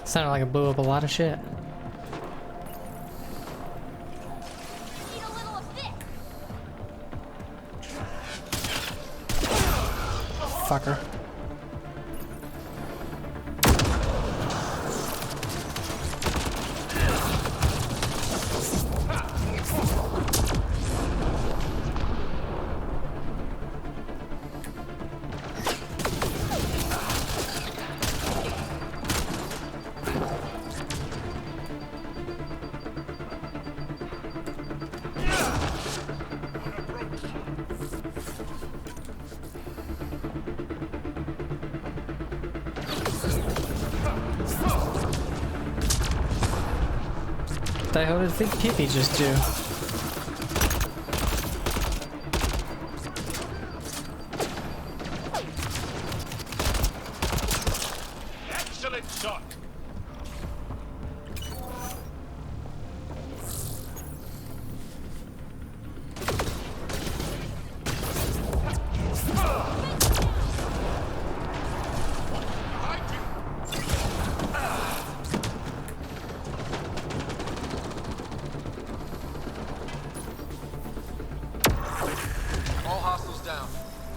Sounded like it blew up a lot of shit. Fucker. What the hell did Pee-Pee just do? Excellent shot.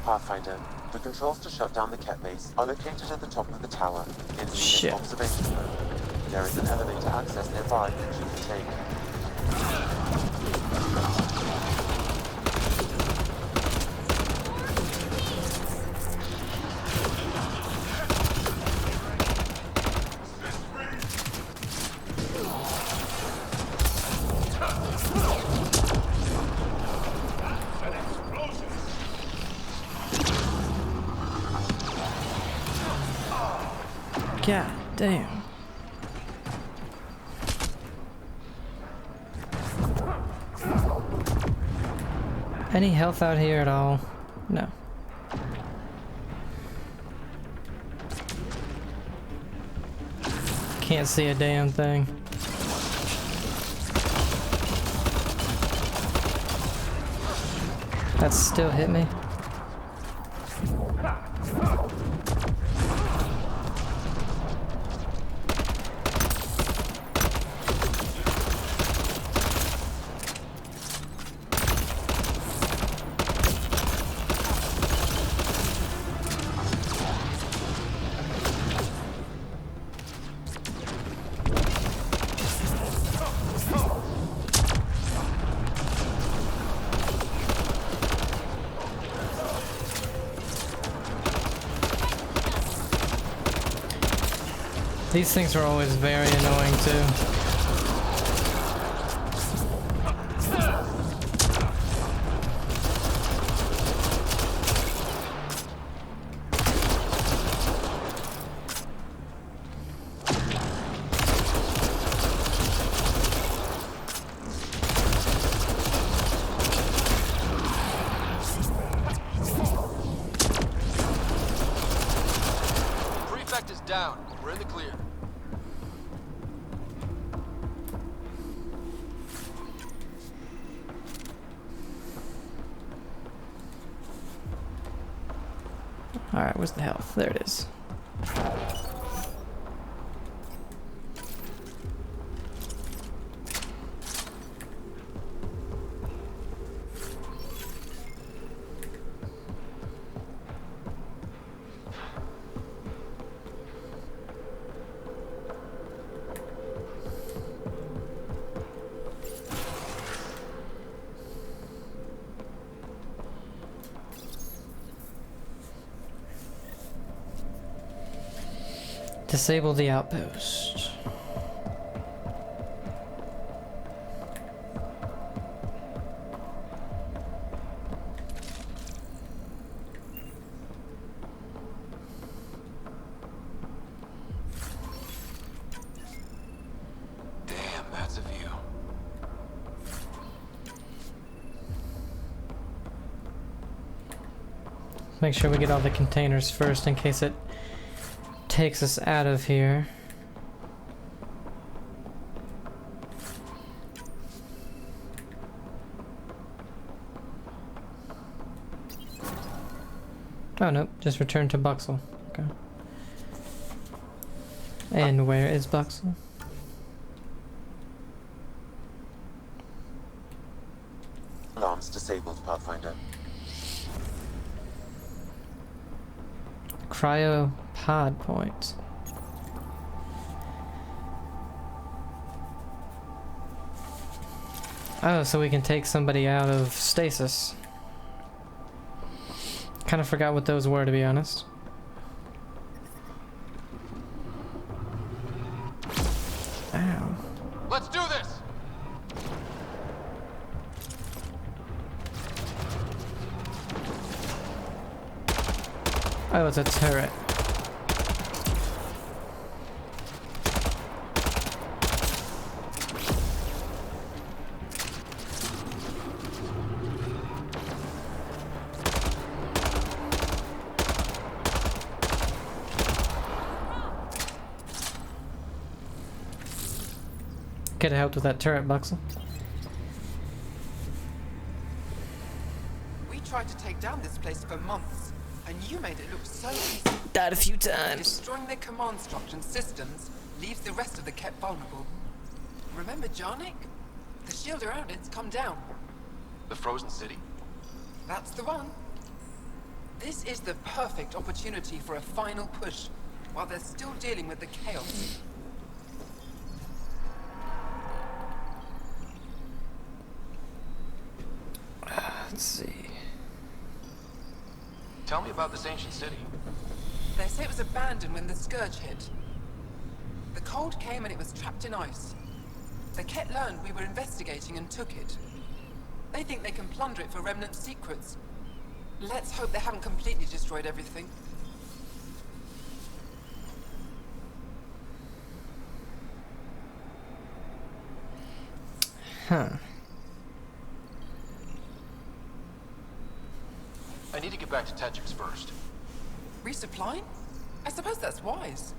Pathfinder, the controls to shut down the Ket base are located at the top of the tower in Shit. Venus observation mode. There is an elevator access nearby that you can take. God damn. Any health out here at all? No. Can't see a damn thing. That still hit me. These things are always very annoying too. Prefect is down. We're in the clear. Alright, where's the health? There it is. Disable the outpost. Damn, that's a view. Make sure we get all the containers first in case it takes us out of here. Oh nope, just return to Buxel. Okay. And where is Buxel? Alarms disabled, Pathfinder. Cryopod point. Oh, so we can take somebody out of stasis. Kind of forgot what those were, to be honest. Ow. Let's do this! Oh, it's a turret. Could have helped with that turret, Buxel. We tried to take down this place for months, and you made it look so easy. Died a few times. Destroying their command structure and systems leaves the rest of the Ket vulnerable. Remember Jarnik? The shield around it's come down. The frozen city? That's the one. This is the perfect opportunity for a final push, while they're still dealing with the chaos. Let's see. Tell me about this ancient city. They say it was abandoned when the Scourge hit. The cold came and it was trapped in ice. The Ket learned we were investigating and took it. They think they can plunder it for remnant secrets. Let's hope they haven't completely destroyed everything. Huh. I need to get back to Tetris first. Resupplying? I suppose that's wise.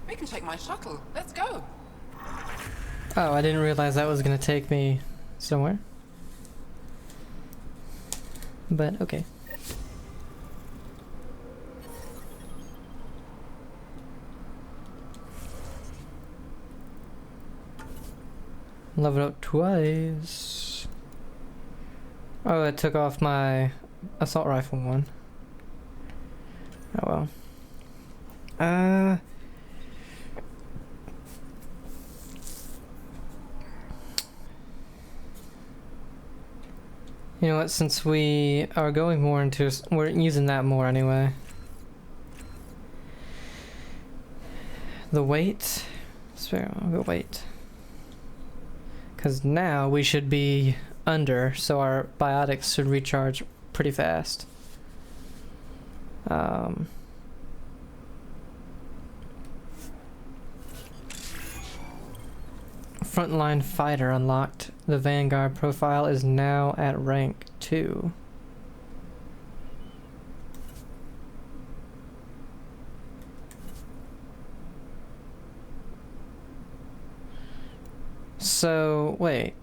We can take my shuttle. Let's go. Oh, I didn't realize that was gonna take me somewhere. But okay. Leveled up twice. Oh, it took off my assault rifle one. Oh well. You know what, since we are going more into... we're using that more anyway. The weight... so I'll go weight. Because now we should be under, so our biotics should recharge pretty fast. Frontline fighter unlocked. The Vanguard profile is now at rank 2. So, wait.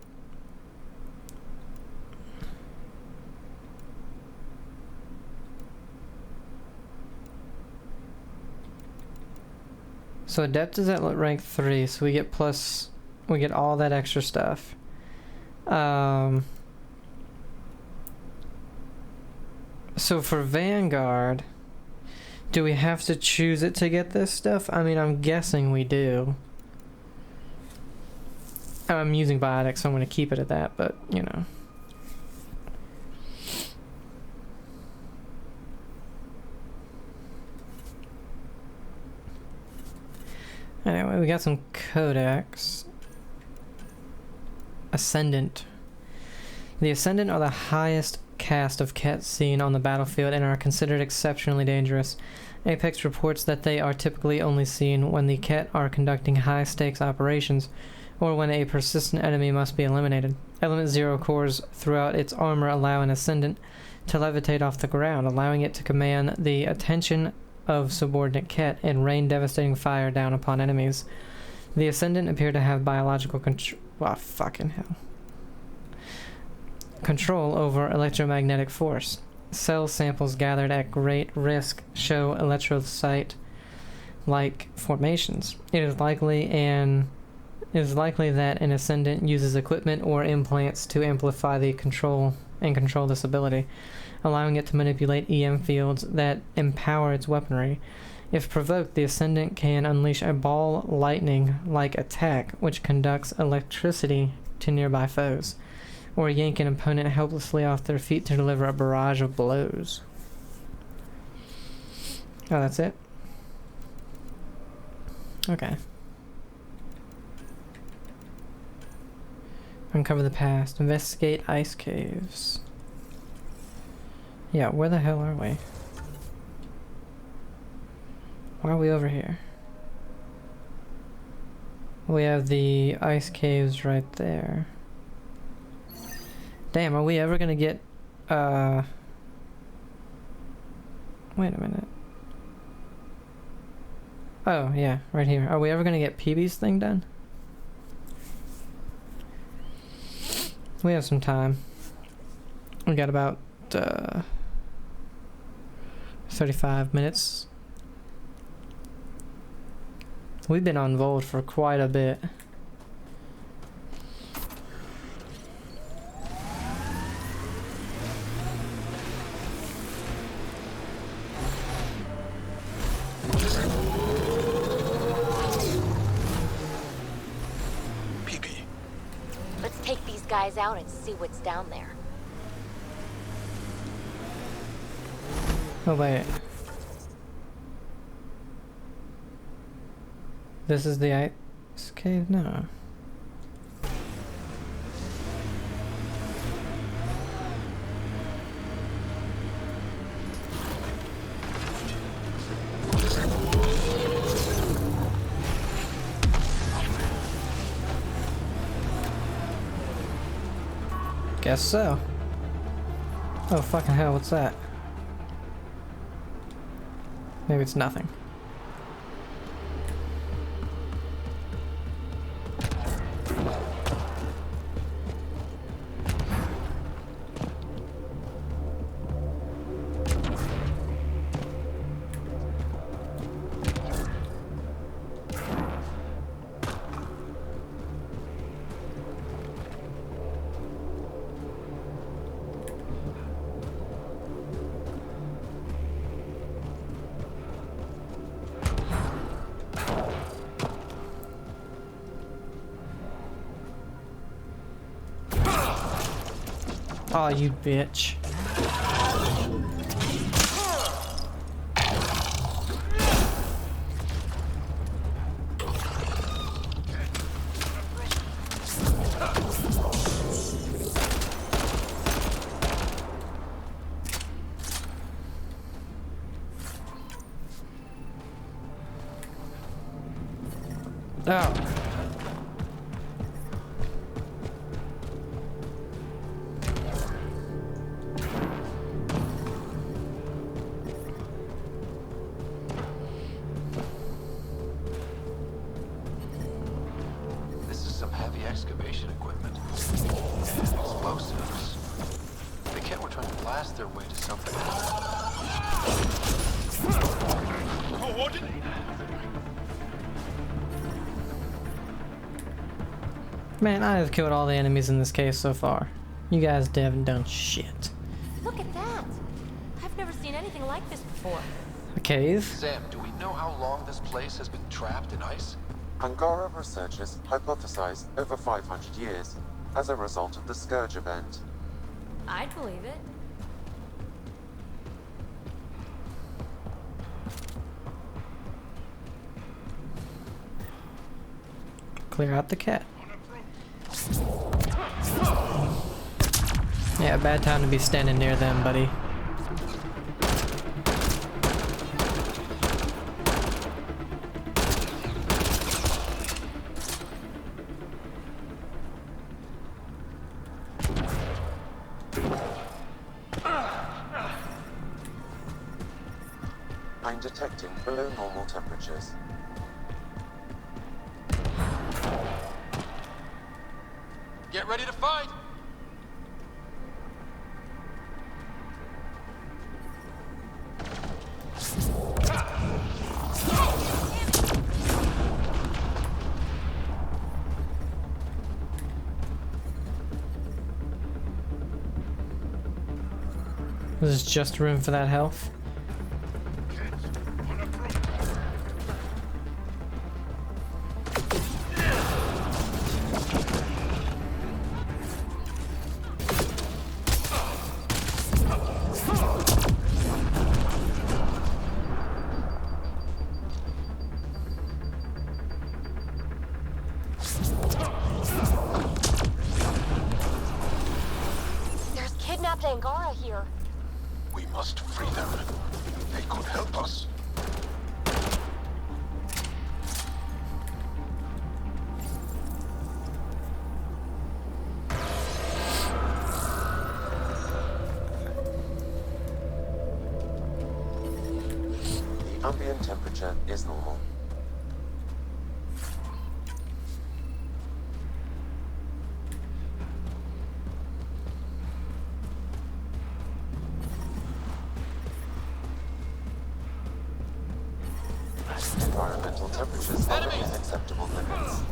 So Adept is at rank 3, so we get plus... we get all that extra stuff. So for Vanguard, do we have to choose it to get this stuff? I mean, I'm guessing we do. I'm using biotics, so I'm going to keep it at that, but, you know. Anyway, we got some codex. Ascendant. The Ascendant are the highest caste of Ket seen on the battlefield and are considered exceptionally dangerous. Apex reports that they are typically only seen when the Ket are conducting high-stakes operations, or when a persistent enemy must be eliminated. Element Zero cores throughout its armor allow an Ascendant to levitate off the ground, allowing it to command the attention of subordinate Ket and rain devastating fire down upon enemies. The Ascendant appear to have biological control. Wow, fucking hell. Control over electromagnetic force. Cell samples gathered at great risk show electrocyte-like formations. It is likely that an Ascendant uses equipment or implants to amplify the control this ability, allowing it to manipulate EM fields that empower its weaponry. If provoked, the Ascendant can unleash a ball lightning-like attack which conducts electricity to nearby foes, or yank an opponent helplessly off their feet to deliver a barrage of blows. Oh, that's it? Okay. Uncover the past. Investigate ice caves. Yeah, where the hell are we? Why are we over here? We have the ice caves right there. Damn, are we ever gonna get, wait a minute. Oh, yeah, right here. Are we ever gonna get PB's thing done? We have some time. We got about, 35 minutes. We've been on Volt for quite a bit. take these guys out and see what's down there. Oh wait. This is the ice cave? No. Guess so. Oh fucking hell, what's that? Maybe it's nothing. Oh, you bitch. Oh. This is some heavy excavation equipment. And explosives. The kit were trying to blast their way to something. Man, I have killed all the enemies in this cave so far. You guys haven't done shit. Look at that! I've never seen anything like this before. A cave? Sam, do we know how long this place has been trapped in ice? Angara researchers hypothesized over 500 years as a result of the Scourge event. I'd believe it. Clear out the cat. Yeah, bad time to be standing near them, buddy. I'm detecting below normal temperatures. Get ready to fight! There's just room for that health. There's kidnapped Angara here. We must free them. They could help us. The ambient temperature is normal. Environmental temperatures are within acceptable limits.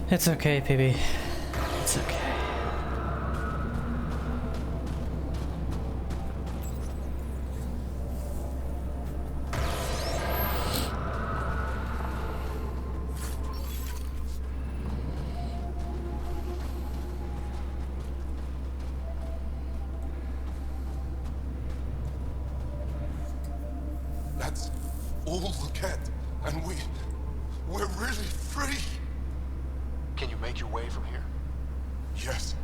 It's okay, PB. It's okay. That's all the cat, and we're really free. Can you make your way from here? Yes.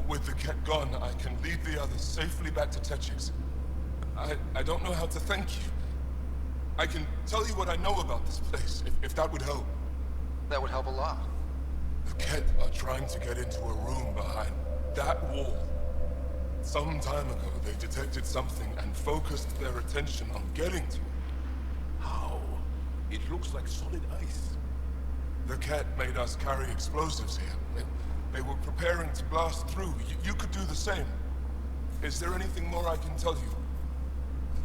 With the cat gone, I can lead the others safely back to Techix. I don't know how to thank you. I can tell you what I know about this place, if that would help. That would help a lot. The Ket are trying to get into a room behind that wall. Some time ago, they detected something and focused their attention on getting to it. How? It looks like solid ice. The Ket made us carry explosives here. They were preparing to blast through. You could do the same. Is there anything more I can tell you?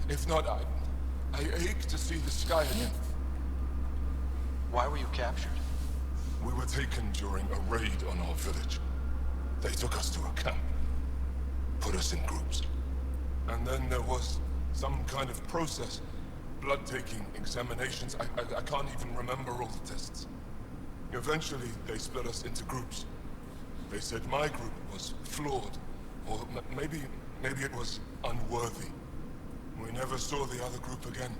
If not, I ache to see the sky again. Why were you captured? We were taken during a raid on our village. They took us to a camp. Put us in groups. And then there was some kind of process. Blood-taking, examinations. I can't even remember all the tests. Eventually, they split us into groups. They said my group was flawed. Or maybe it was unworthy. We never saw the other group again.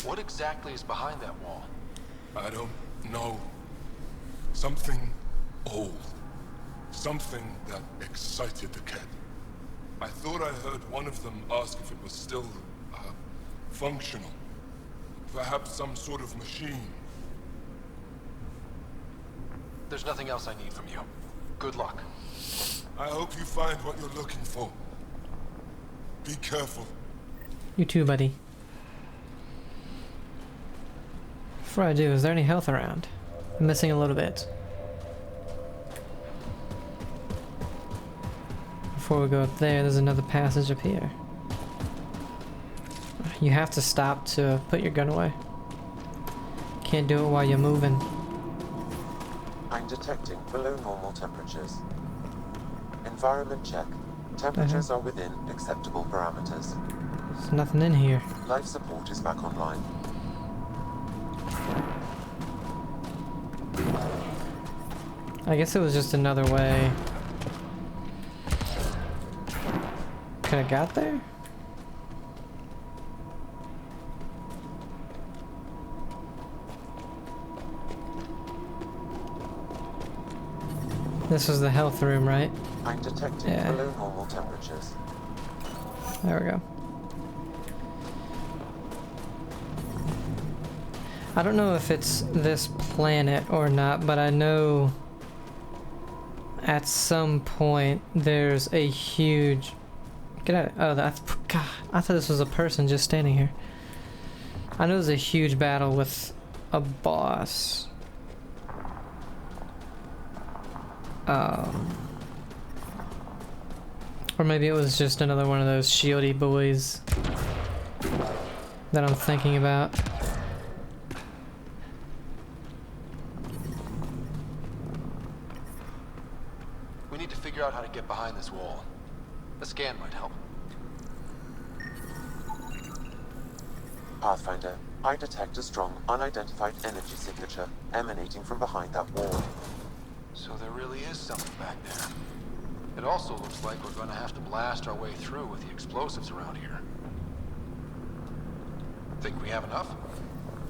What exactly is behind that wall? I don't know. Something old. Something that excited the Ket. I thought I heard one of them ask if it was still, functional. Perhaps some sort of machine. There's nothing else I need from you. Good luck. I hope you find what you're looking for. Be careful. You too, buddy. Before I do, is there any health around? I'm missing a little bit. Before we go up there's another passage up here. You have to stop to put your gun away. Can't do it while you're moving. I'm detecting below normal temperatures. Environment check. Temperatures are within acceptable parameters. There's nothing in here. Life support is back online. I guess it was just another way. Could I got there? This was the health room, right? I'm detecting below normal temperatures. There we go. I don't know if it's this planet or not, but I know at some point there's a huge... Get out of... Oh, that's... God, I thought this was a person just standing here. I know there's a huge battle with a boss. Or maybe it was just another one of those shieldy boys that I'm thinking about. We need to figure out how to get behind this wall. A scan might help. Pathfinder, I detect a strong, unidentified energy signature emanating from behind that wall. So there really is something back there. It also looks like we're going to have to blast our way through with the explosives around here. Think we have enough?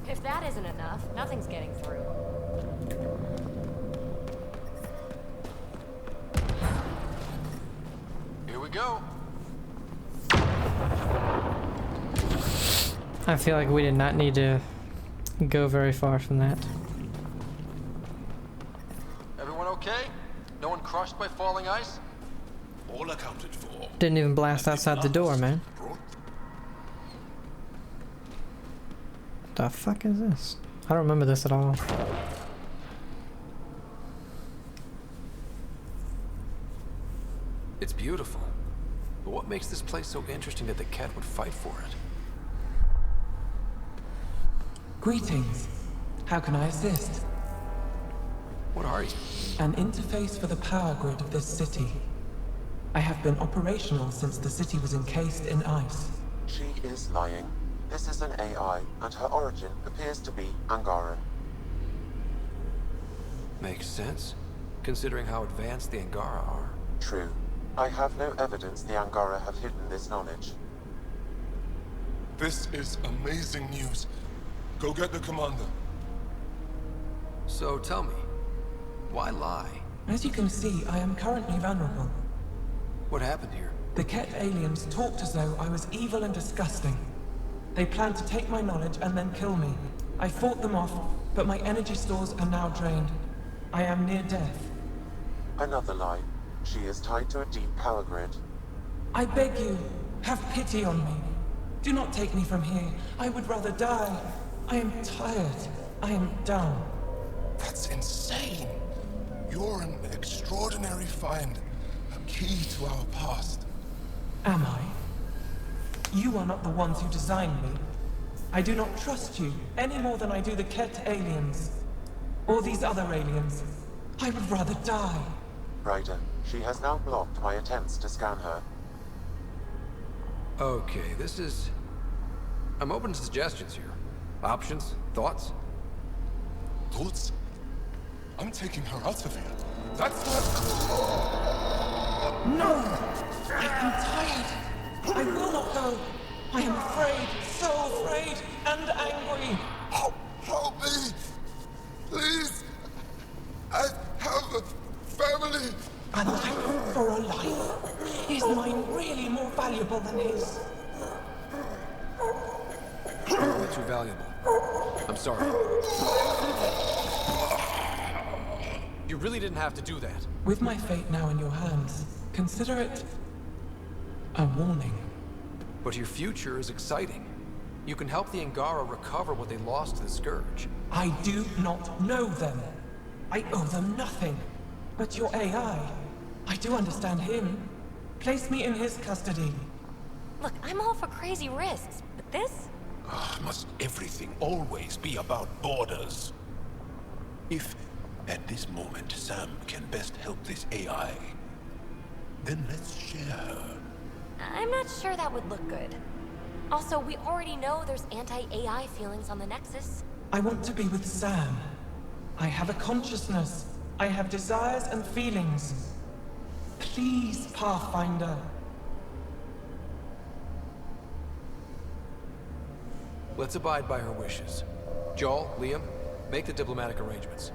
If that isn't enough, nothing's getting through. Here we go. I feel like we did not need to go very far from that. Everyone okay? No one crushed by falling ice? All accounted for. Didn't even blast outside the door, man. The fuck is this? I don't remember this at all. It's beautiful. But what makes this place so interesting that the Ket would fight for it? Greetings. How can I assist? What are you? An interface for the power grid of this city. I have been operational since the city was encased in ice. She is lying. This is an AI, and her origin appears to be Angara. Makes sense, considering how advanced the Angara are. True. I have no evidence the Angara have hidden this knowledge. This is amazing news. Go get the commander. So tell me, why lie? As you can see, I am currently vulnerable. What happened here? The Ket aliens talked as though I was evil and disgusting. They planned to take my knowledge and then kill me. I fought them off, but my energy stores are now drained. I am near death. Another lie. She is tied to a deep power grid. I beg you, have pity on me. Do not take me from here. I would rather die. I am tired. I am done. That's insane. You're an extraordinary find. A key to our past. Am I? You are not the ones who designed me. I do not trust you any more than I do the Ket aliens. Or these other aliens. I would rather die. Ryder, she has now blocked my attempts to scan her. Okay, this is... I'm open to suggestions here. Options? Thoughts? Thoughts? I'm taking her out of here. That's what... No! I am tired. I will not go. I am afraid, so afraid and angry. Help me! Please! I have a family! A life for a life? Is mine really more valuable than his? Probably too valuable. I'm sorry. You really didn't have to do that. With my fate now in your hands, consider it a warning. But your future is exciting. You can help the Angara recover what they lost to the Scourge. I do not know them. I owe them nothing. But your AI, I do understand him. Place me in his custody. Look, I'm all for crazy risks, but this? Must everything always be about borders? If, at this moment, Sam can best help this AI, then let's share her. I'm not sure that would look good. Also, we already know there's anti-AI feelings on the Nexus. I want to be with Sam. I have a consciousness. I have desires and feelings. Please, Pathfinder. Let's abide by her wishes. Joel, Liam, make the diplomatic arrangements.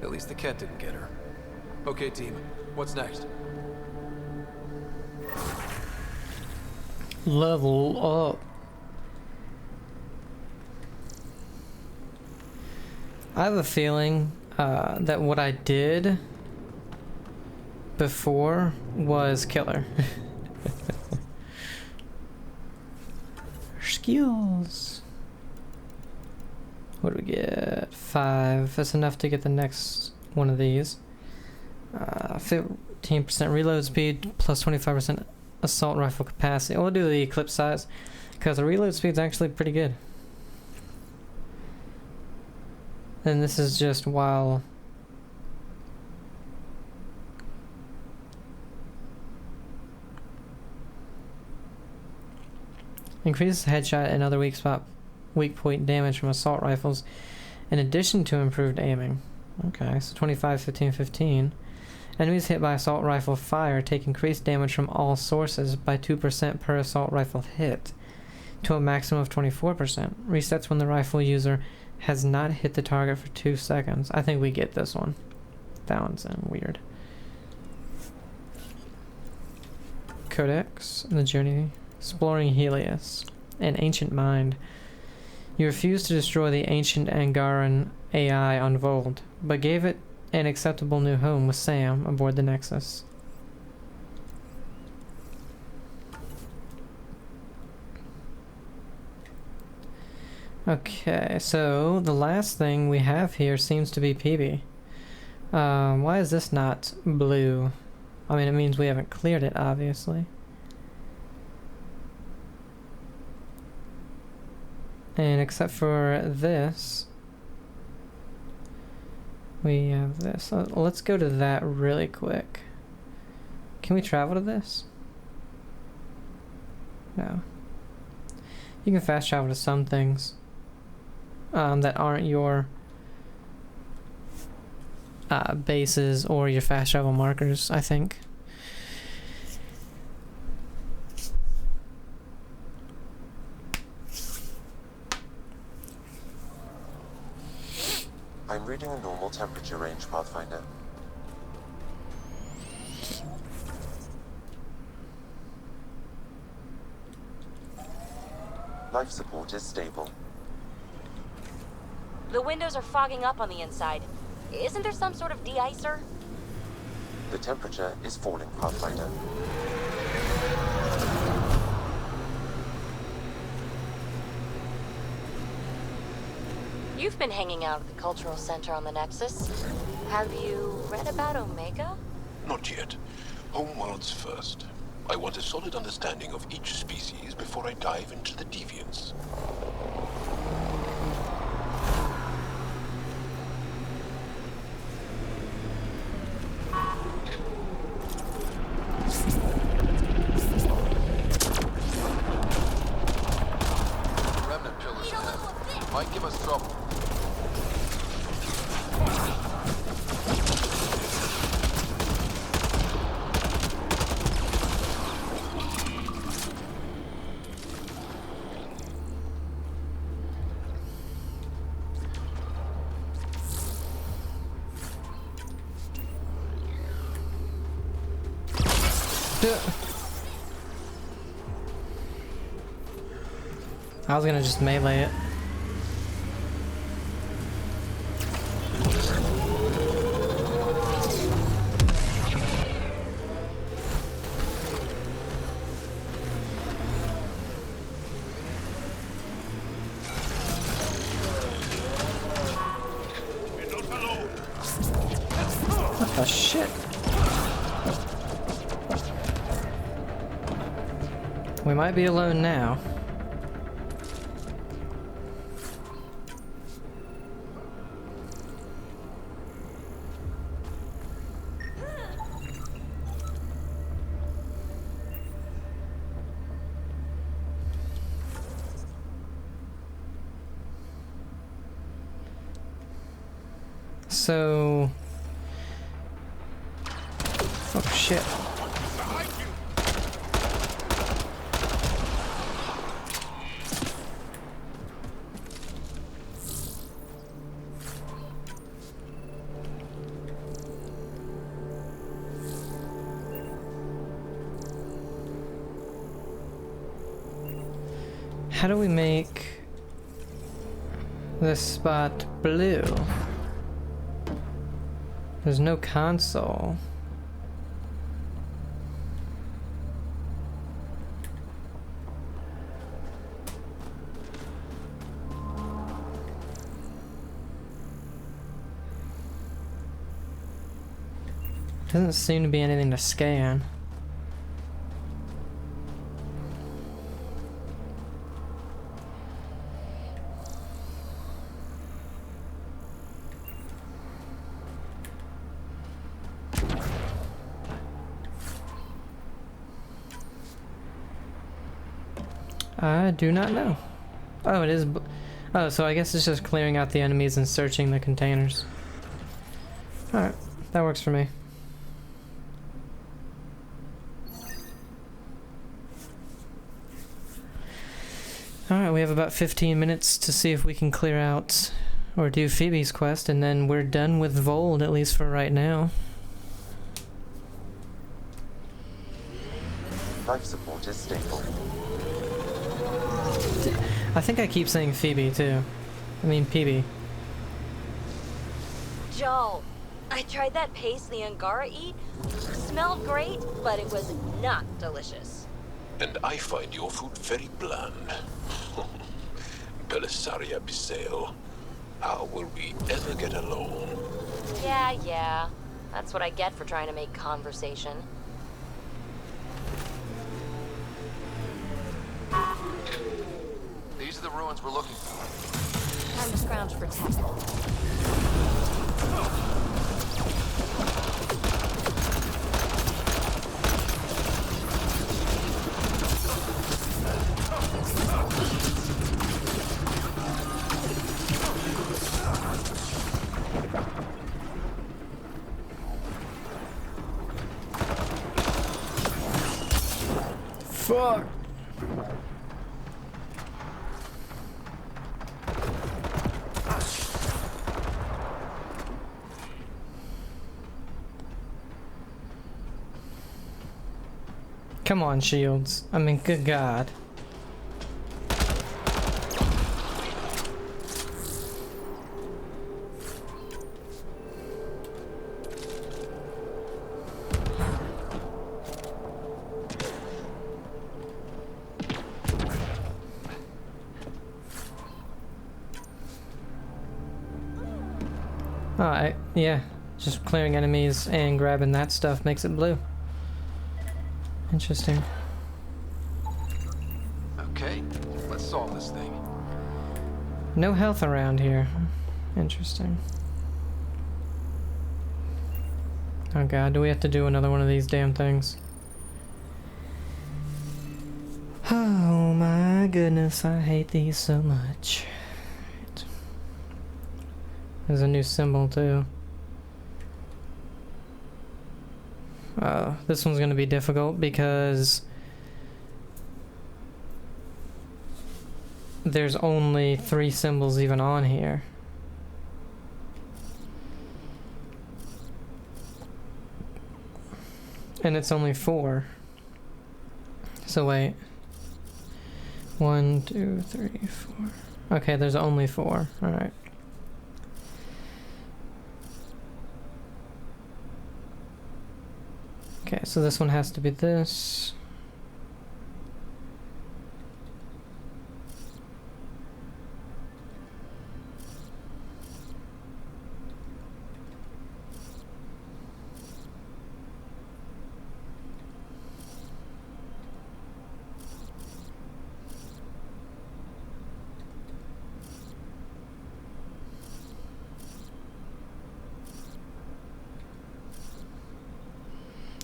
At least the Ket didn't get her. Okay, team. What's next? Level up. I have a feeling that what I did before was killer. Skills. What do we get? 5. That's enough to get the next one of these. 15% reload speed plus 25% assault rifle capacity. We'll do the clip size because the reload speed is actually pretty good. And this is just while increases headshot and other weak point damage from assault rifles in addition to improved aiming. Okay, so 25, 15, 15. Enemies hit by assault rifle fire take increased damage from all sources by 2% per assault rifle hit to a maximum of 24%. Resets when the rifle user has not hit the target for 2 seconds. I think we get this one. That one's weird. Codex, the journey, exploring Helios, an ancient mind. You refused to destroy the ancient Angaran AI on Vold, but gave it an acceptable new home with Sam aboard the Nexus. Okay, so the last thing we have here seems to be PB. Why is this not blue? I mean, it means we haven't cleared it, obviously. And except for this, we have this. Let's go to that really quick. Can we travel to this? No. You can fast travel to some things that aren't your bases or your fast travel markers, I think. I'm reading a normal temperature range, Pathfinder. Life support is stable. The windows are fogging up on the inside. Isn't there some sort of de-icer? The temperature is falling, Pathfinder. You've been hanging out at the Cultural Center on the Nexus. Have you read about Omega? Not yet. Homeworlds first. I want a solid understanding of each species before I dive into the deviants. Remnant pillars ahead. Might give us trouble. I was gonna just melee it. What the shit? We might be alone now. So... oh shit. How do we make this spot blue? There's no console. Doesn't seem to be anything to scan. I do not know. Oh, it is. Oh, so I guess it's just clearing out the enemies and searching the containers. Alright, that works for me. Alright, we have about 15 minutes to see if we can clear out or do Phoebe's quest, and then we're done with Vold, at least for right now. Life support is stable. I think I keep saying Phoebe too. I mean PB. Joel, I tried that paste the Angara eat. Smelled great, but it was not delicious. And I find your food very bland. Belisaria Bisale, how will we ever get along? Yeah. That's what I get for trying to make conversation. These are the ruins we're looking for. Time to scrounge for tech. Fuck. Come on, shields. I mean, good God. Alright, yeah. Just clearing enemies and grabbing that stuff makes it blue. Interesting. Okay, let's solve this thing. No health around here. Interesting. Oh God, do we have to do another one of these damn things? Oh my goodness, I hate these so much. There's a new symbol too. This one's gonna be difficult because there's only 3 symbols even on here. And it's only 4. So wait. 1, 2, 3, 4. Okay, there's only 4. Alright. Okay, so this one has to be this.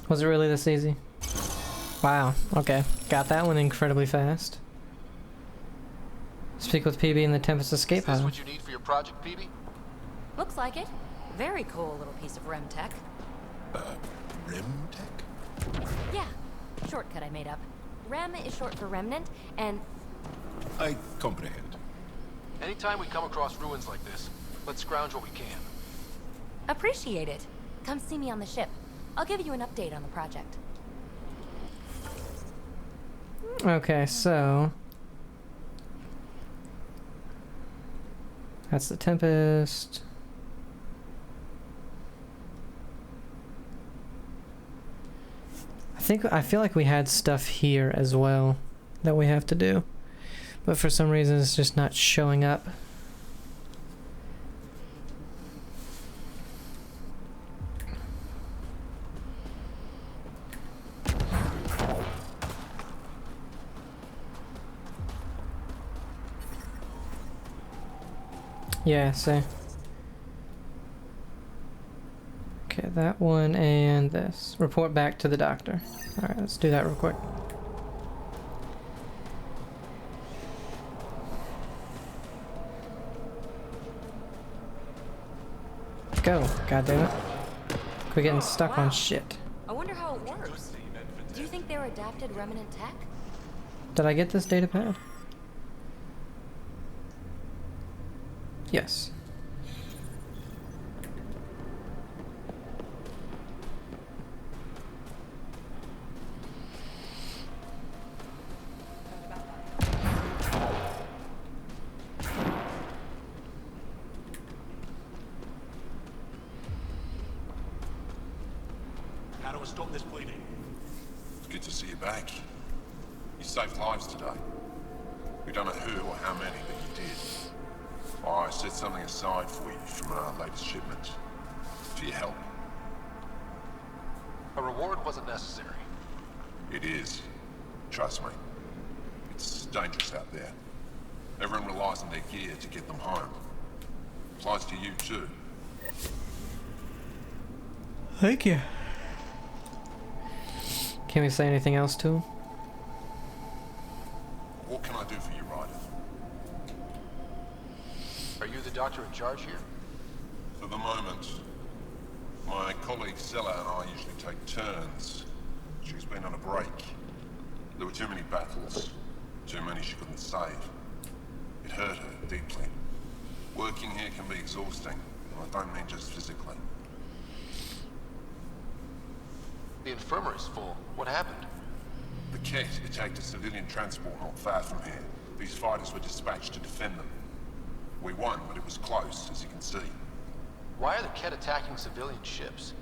Was it really this easy? Wow, okay. Got that one incredibly fast. Speak with PB in the Tempest escape pod. Is this what you need for your project, PB? Looks like it. Very cool little piece of REM tech. REM tech? Yeah, shortcut I made up. REM is short for remnant, and I comprehend. Anytime we come across ruins like this, let's scrounge what we can. appreciate it. Come see me on the ship. I'll give you an update on the project. Okay, so that's the Tempest. I feel like we had stuff here as well that we have to do, but for some reason it's just not showing up. Yeah, see. Okay, that one and this. Report back to the doctor. Alright, let's do that real quick. Go, goddammit. Quit getting stuck on shit. I wonder how it works. Do you think they're adapted remnant tech? Did I get this data pad? Yes. How do we stop this bleeding? It's good to see you back. You saved lives today. We don't know who or how many, but you did. I set something aside for you from our latest shipment. For your help. A reward wasn't necessary. It is. Trust me. It's dangerous out there. Everyone relies on their gear to get them home. Applies to you too. Thank you. Can we say anything else to him? What can I do for you, Ryder? Are you the doctor in charge here? For the moment, my colleague Sella and I usually take turns. She's been on a break. There were too many battles. Too many she couldn't save. It hurt her deeply. Working here can be exhausting, and I don't mean just physically. The infirmary's full. What happened? The Ket attacked a civilian transport not far from here. These fighters were dispatched to defend them. We won, but it was close, as you can see. Why are the Ket attacking civilian ships?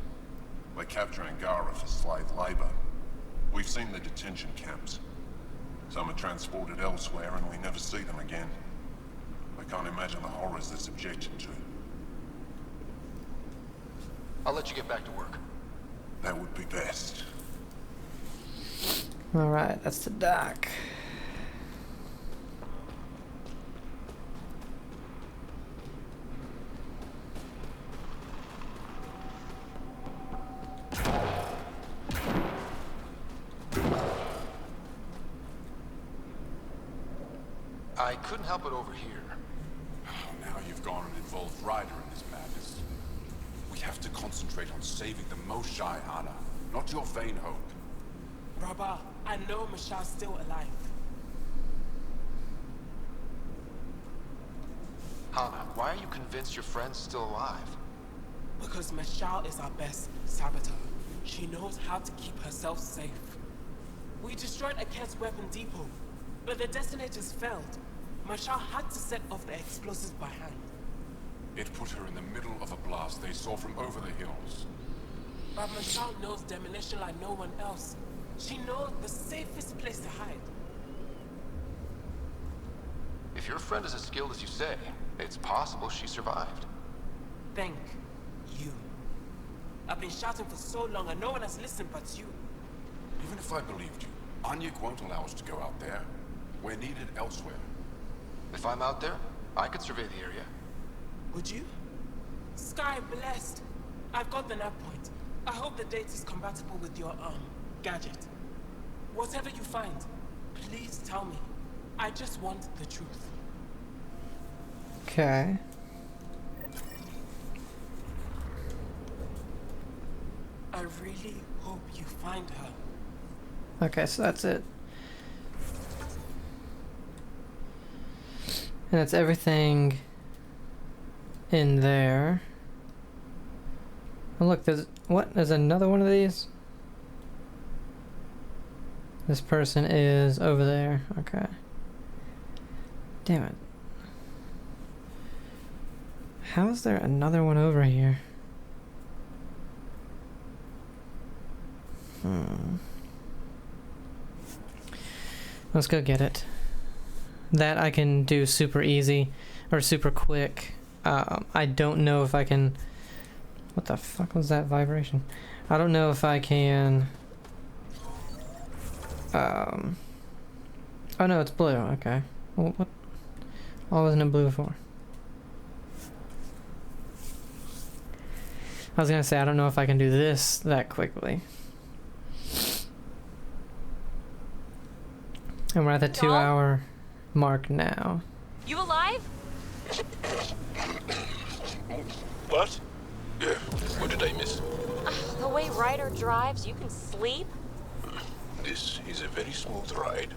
They capture Angara for slave labor. We've seen the detention camps. Some are transported elsewhere, and we never see them again. I can't imagine the horrors they're subjected to. I'll let you get back to work. That would be best. Alright, that's the dock. I couldn't help it over here. Now you've gone and involved Ryder in this madness. We have to concentrate on saving the Moshae, Anna, not your vain hope. Rabba, I know Mashal's still alive. Hana, why are you convinced your friend's still alive? Because Mashal is our best saboteur. She knows how to keep herself safe. We destroyed Aket's weapon depot, but the detonators failed. Mashal had to set off the explosives by hand. It put her in the middle of a blast they saw from over the hills. But Mashal knows demolition like no one else. She knows the safest place to hide. If your friend is as skilled as you say, it's possible she survived. Thank you. I've been shouting for so long and no one has listened but you. Even if I believed you, Anyuk won't allow us to go out there. We're needed elsewhere. If I'm out there, I could survey the area. Would you? Sky blessed. I've got the nav point. I hope the data's compatible with your, gadget. Whatever you find, please tell me. I just want the truth. Okay. I really hope you find her. Okay, so that's it. And that's everything in there. Oh look, there's what? There's another one of these? This person is over there. Okay. Damn it. How is there another one over here? Let's go get it. That I can do super easy or super quick. I don't know if I can... What the fuck was that vibration? I don't know if I can... Oh no, it's blue. Okay. Well, what? Why wasn't it blue before? I was gonna say, I don't know if I can do this that quickly. And we're at the 2 hour mark now. You alive? What? Yeah, what did I miss? The way Ryder drives, you can sleep? This is a very smooth ride.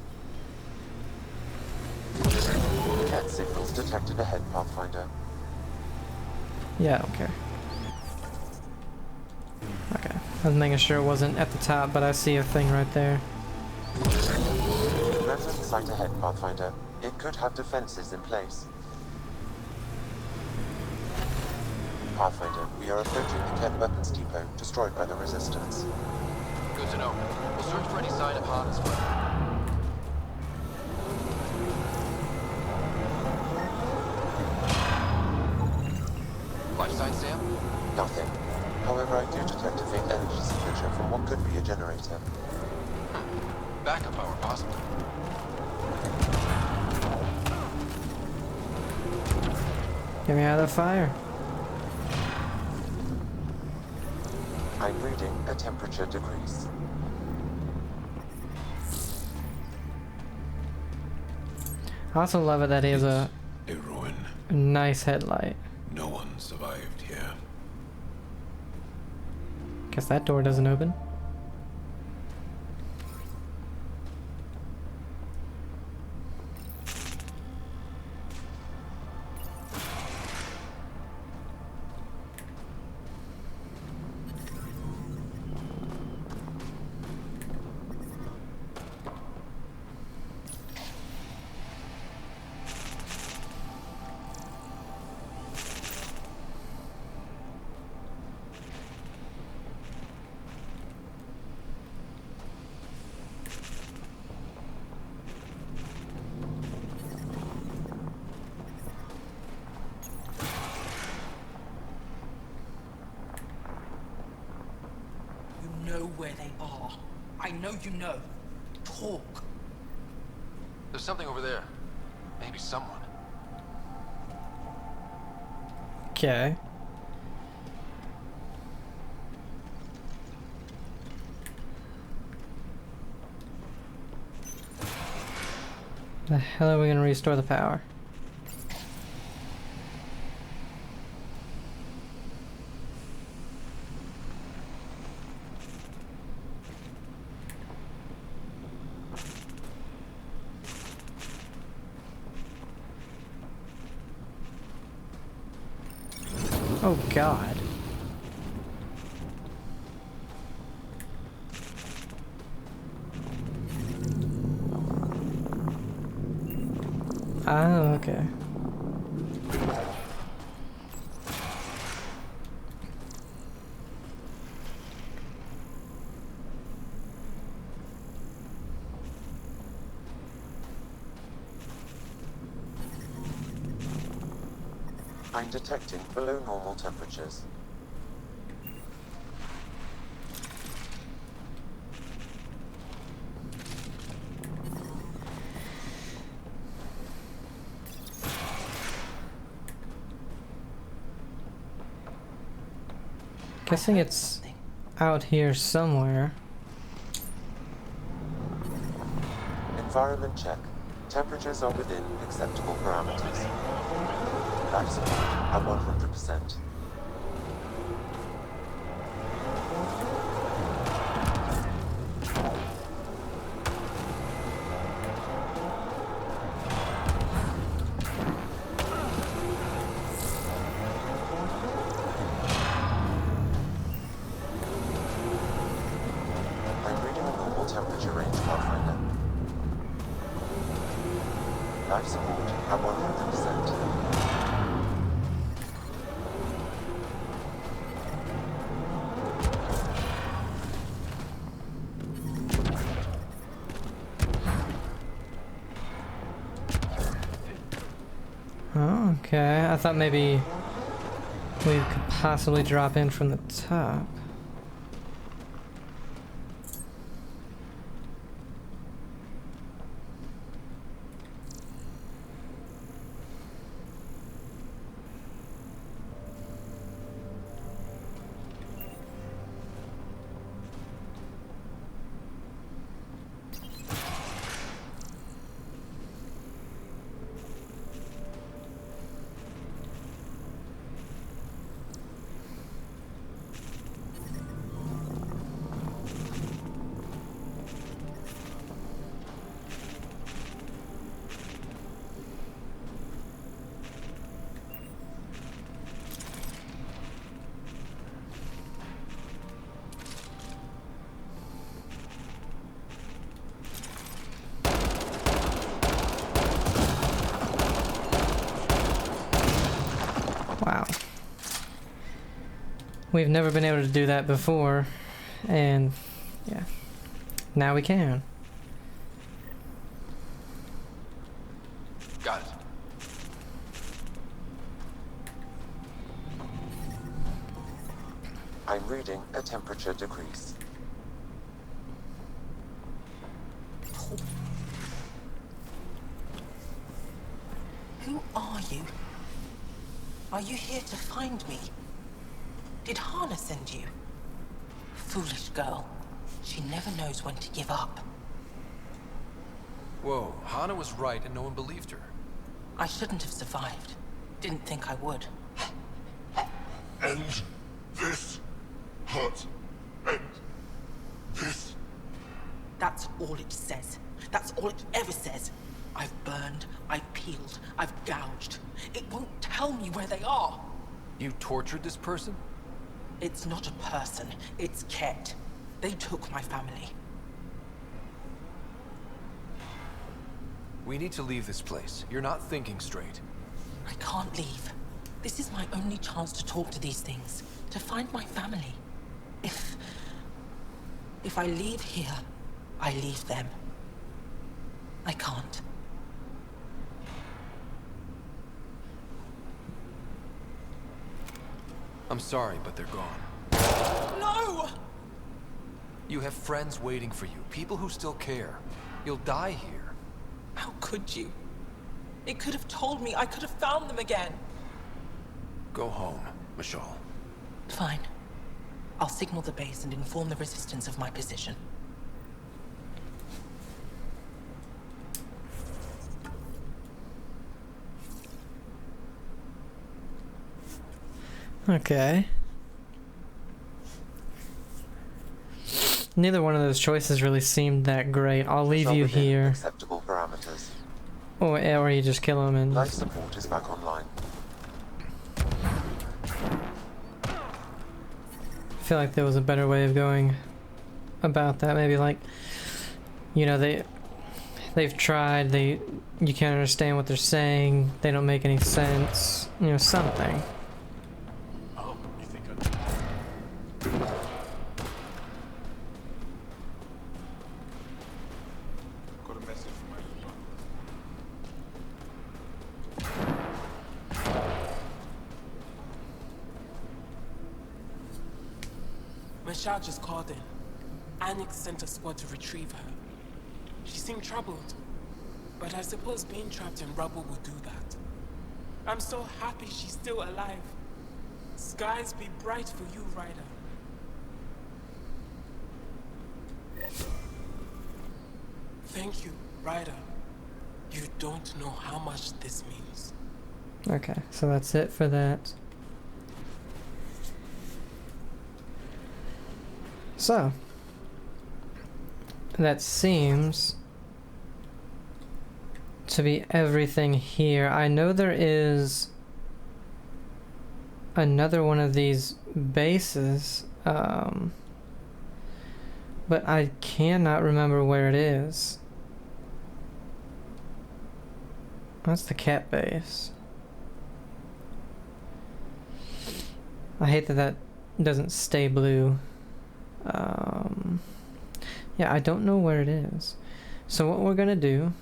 Cat signals detected ahead, Pathfinder. Yeah, I don't care. Okay. I was making sure it wasn't at the top, but I see a thing right there. Threat in sight ahead, Pathfinder. It could have defenses in place. Pathfinder, we are approaching the Ket weapons depot, destroyed by the Resistance. Good to know. We'll search for any sign of Hana's friend. Life sign, Sam? Nothing. However, I do detect a faint energy signature from what could be a generator. Backup power, possibly. Get me out of the fire. I'm reading a temperature decrease. I also love it that he has a ruin. nice headlight. No one survived here. Guess that door doesn't open. You know where they are. I know you know. Talk. There's something over there. Maybe someone. Okay. The hell are we gonna restore the power? Oh God. Oh, okay. I'm detecting below normal temperatures. Guessing it's out here somewhere. Environment check. Temperatures are within acceptable parameters. Life support at 100%. I'm reading a normal temperature range, Pathfinder. Life support at 100%. Oh, okay. I thought maybe we could possibly drop in from the top. Wow. We've never been able to do that before, and yeah, now we can. Got it. I'm reading a temperature decrease. Who are you? Are you here to find me? Did Hana send you? Foolish girl. She never knows when to give up. Whoa, Hana was right and no one believed her. I shouldn't have survived. Didn't think I would. End this hurt. End this. That's all it says. That's all it ever says. I've burned, I've peeled, I've gouged. It won't tell me where they are. You tortured this person? It's not a person, it's Ket. They took my family. We need to leave this place. You're not thinking straight. I can't leave. This is my only chance to talk to these things, to find my family. If I leave here, I leave them. I can't. I'm sorry, but they're gone. No! You have friends waiting for you, people who still care. You'll die here. How could you? It could have told me I could have found them again. Go home, Mashal. Fine. I'll signal the base and inform the Resistance of my position. Okay. Neither one of those choices really seemed that great. I'll leave you here. Acceptable parameters. Or you just kill him and... Life support is back online. I feel like there was a better way of going about that. Maybe like, you know, they've tried, you can't understand what they're saying, they don't make any sense, you know, something. Oh, you think Got a message from my leader. Mashal just called in. Anix sent a squad to retrieve her. She seemed troubled, but I suppose being trapped in rubble will do that. I'm so happy she's still alive. Skies be bright for you, Ryder. Thank you, Ryder. You don't know how much this means. Okay, so that's it for that. So, that seems to be everything here. I know there is another one of these bases, but I cannot remember where it is. That's the cat base. I hate that that doesn't stay blue. Yeah, I don't know where it is. So what we're gonna do,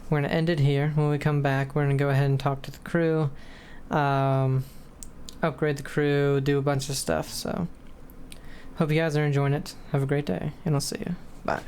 we're gonna end it here. When we come back, we're gonna go ahead and talk to the crew, upgrade the crew, do a bunch of stuff. So hope you guys are enjoying it. Have a great day, and I'll see you. Bye.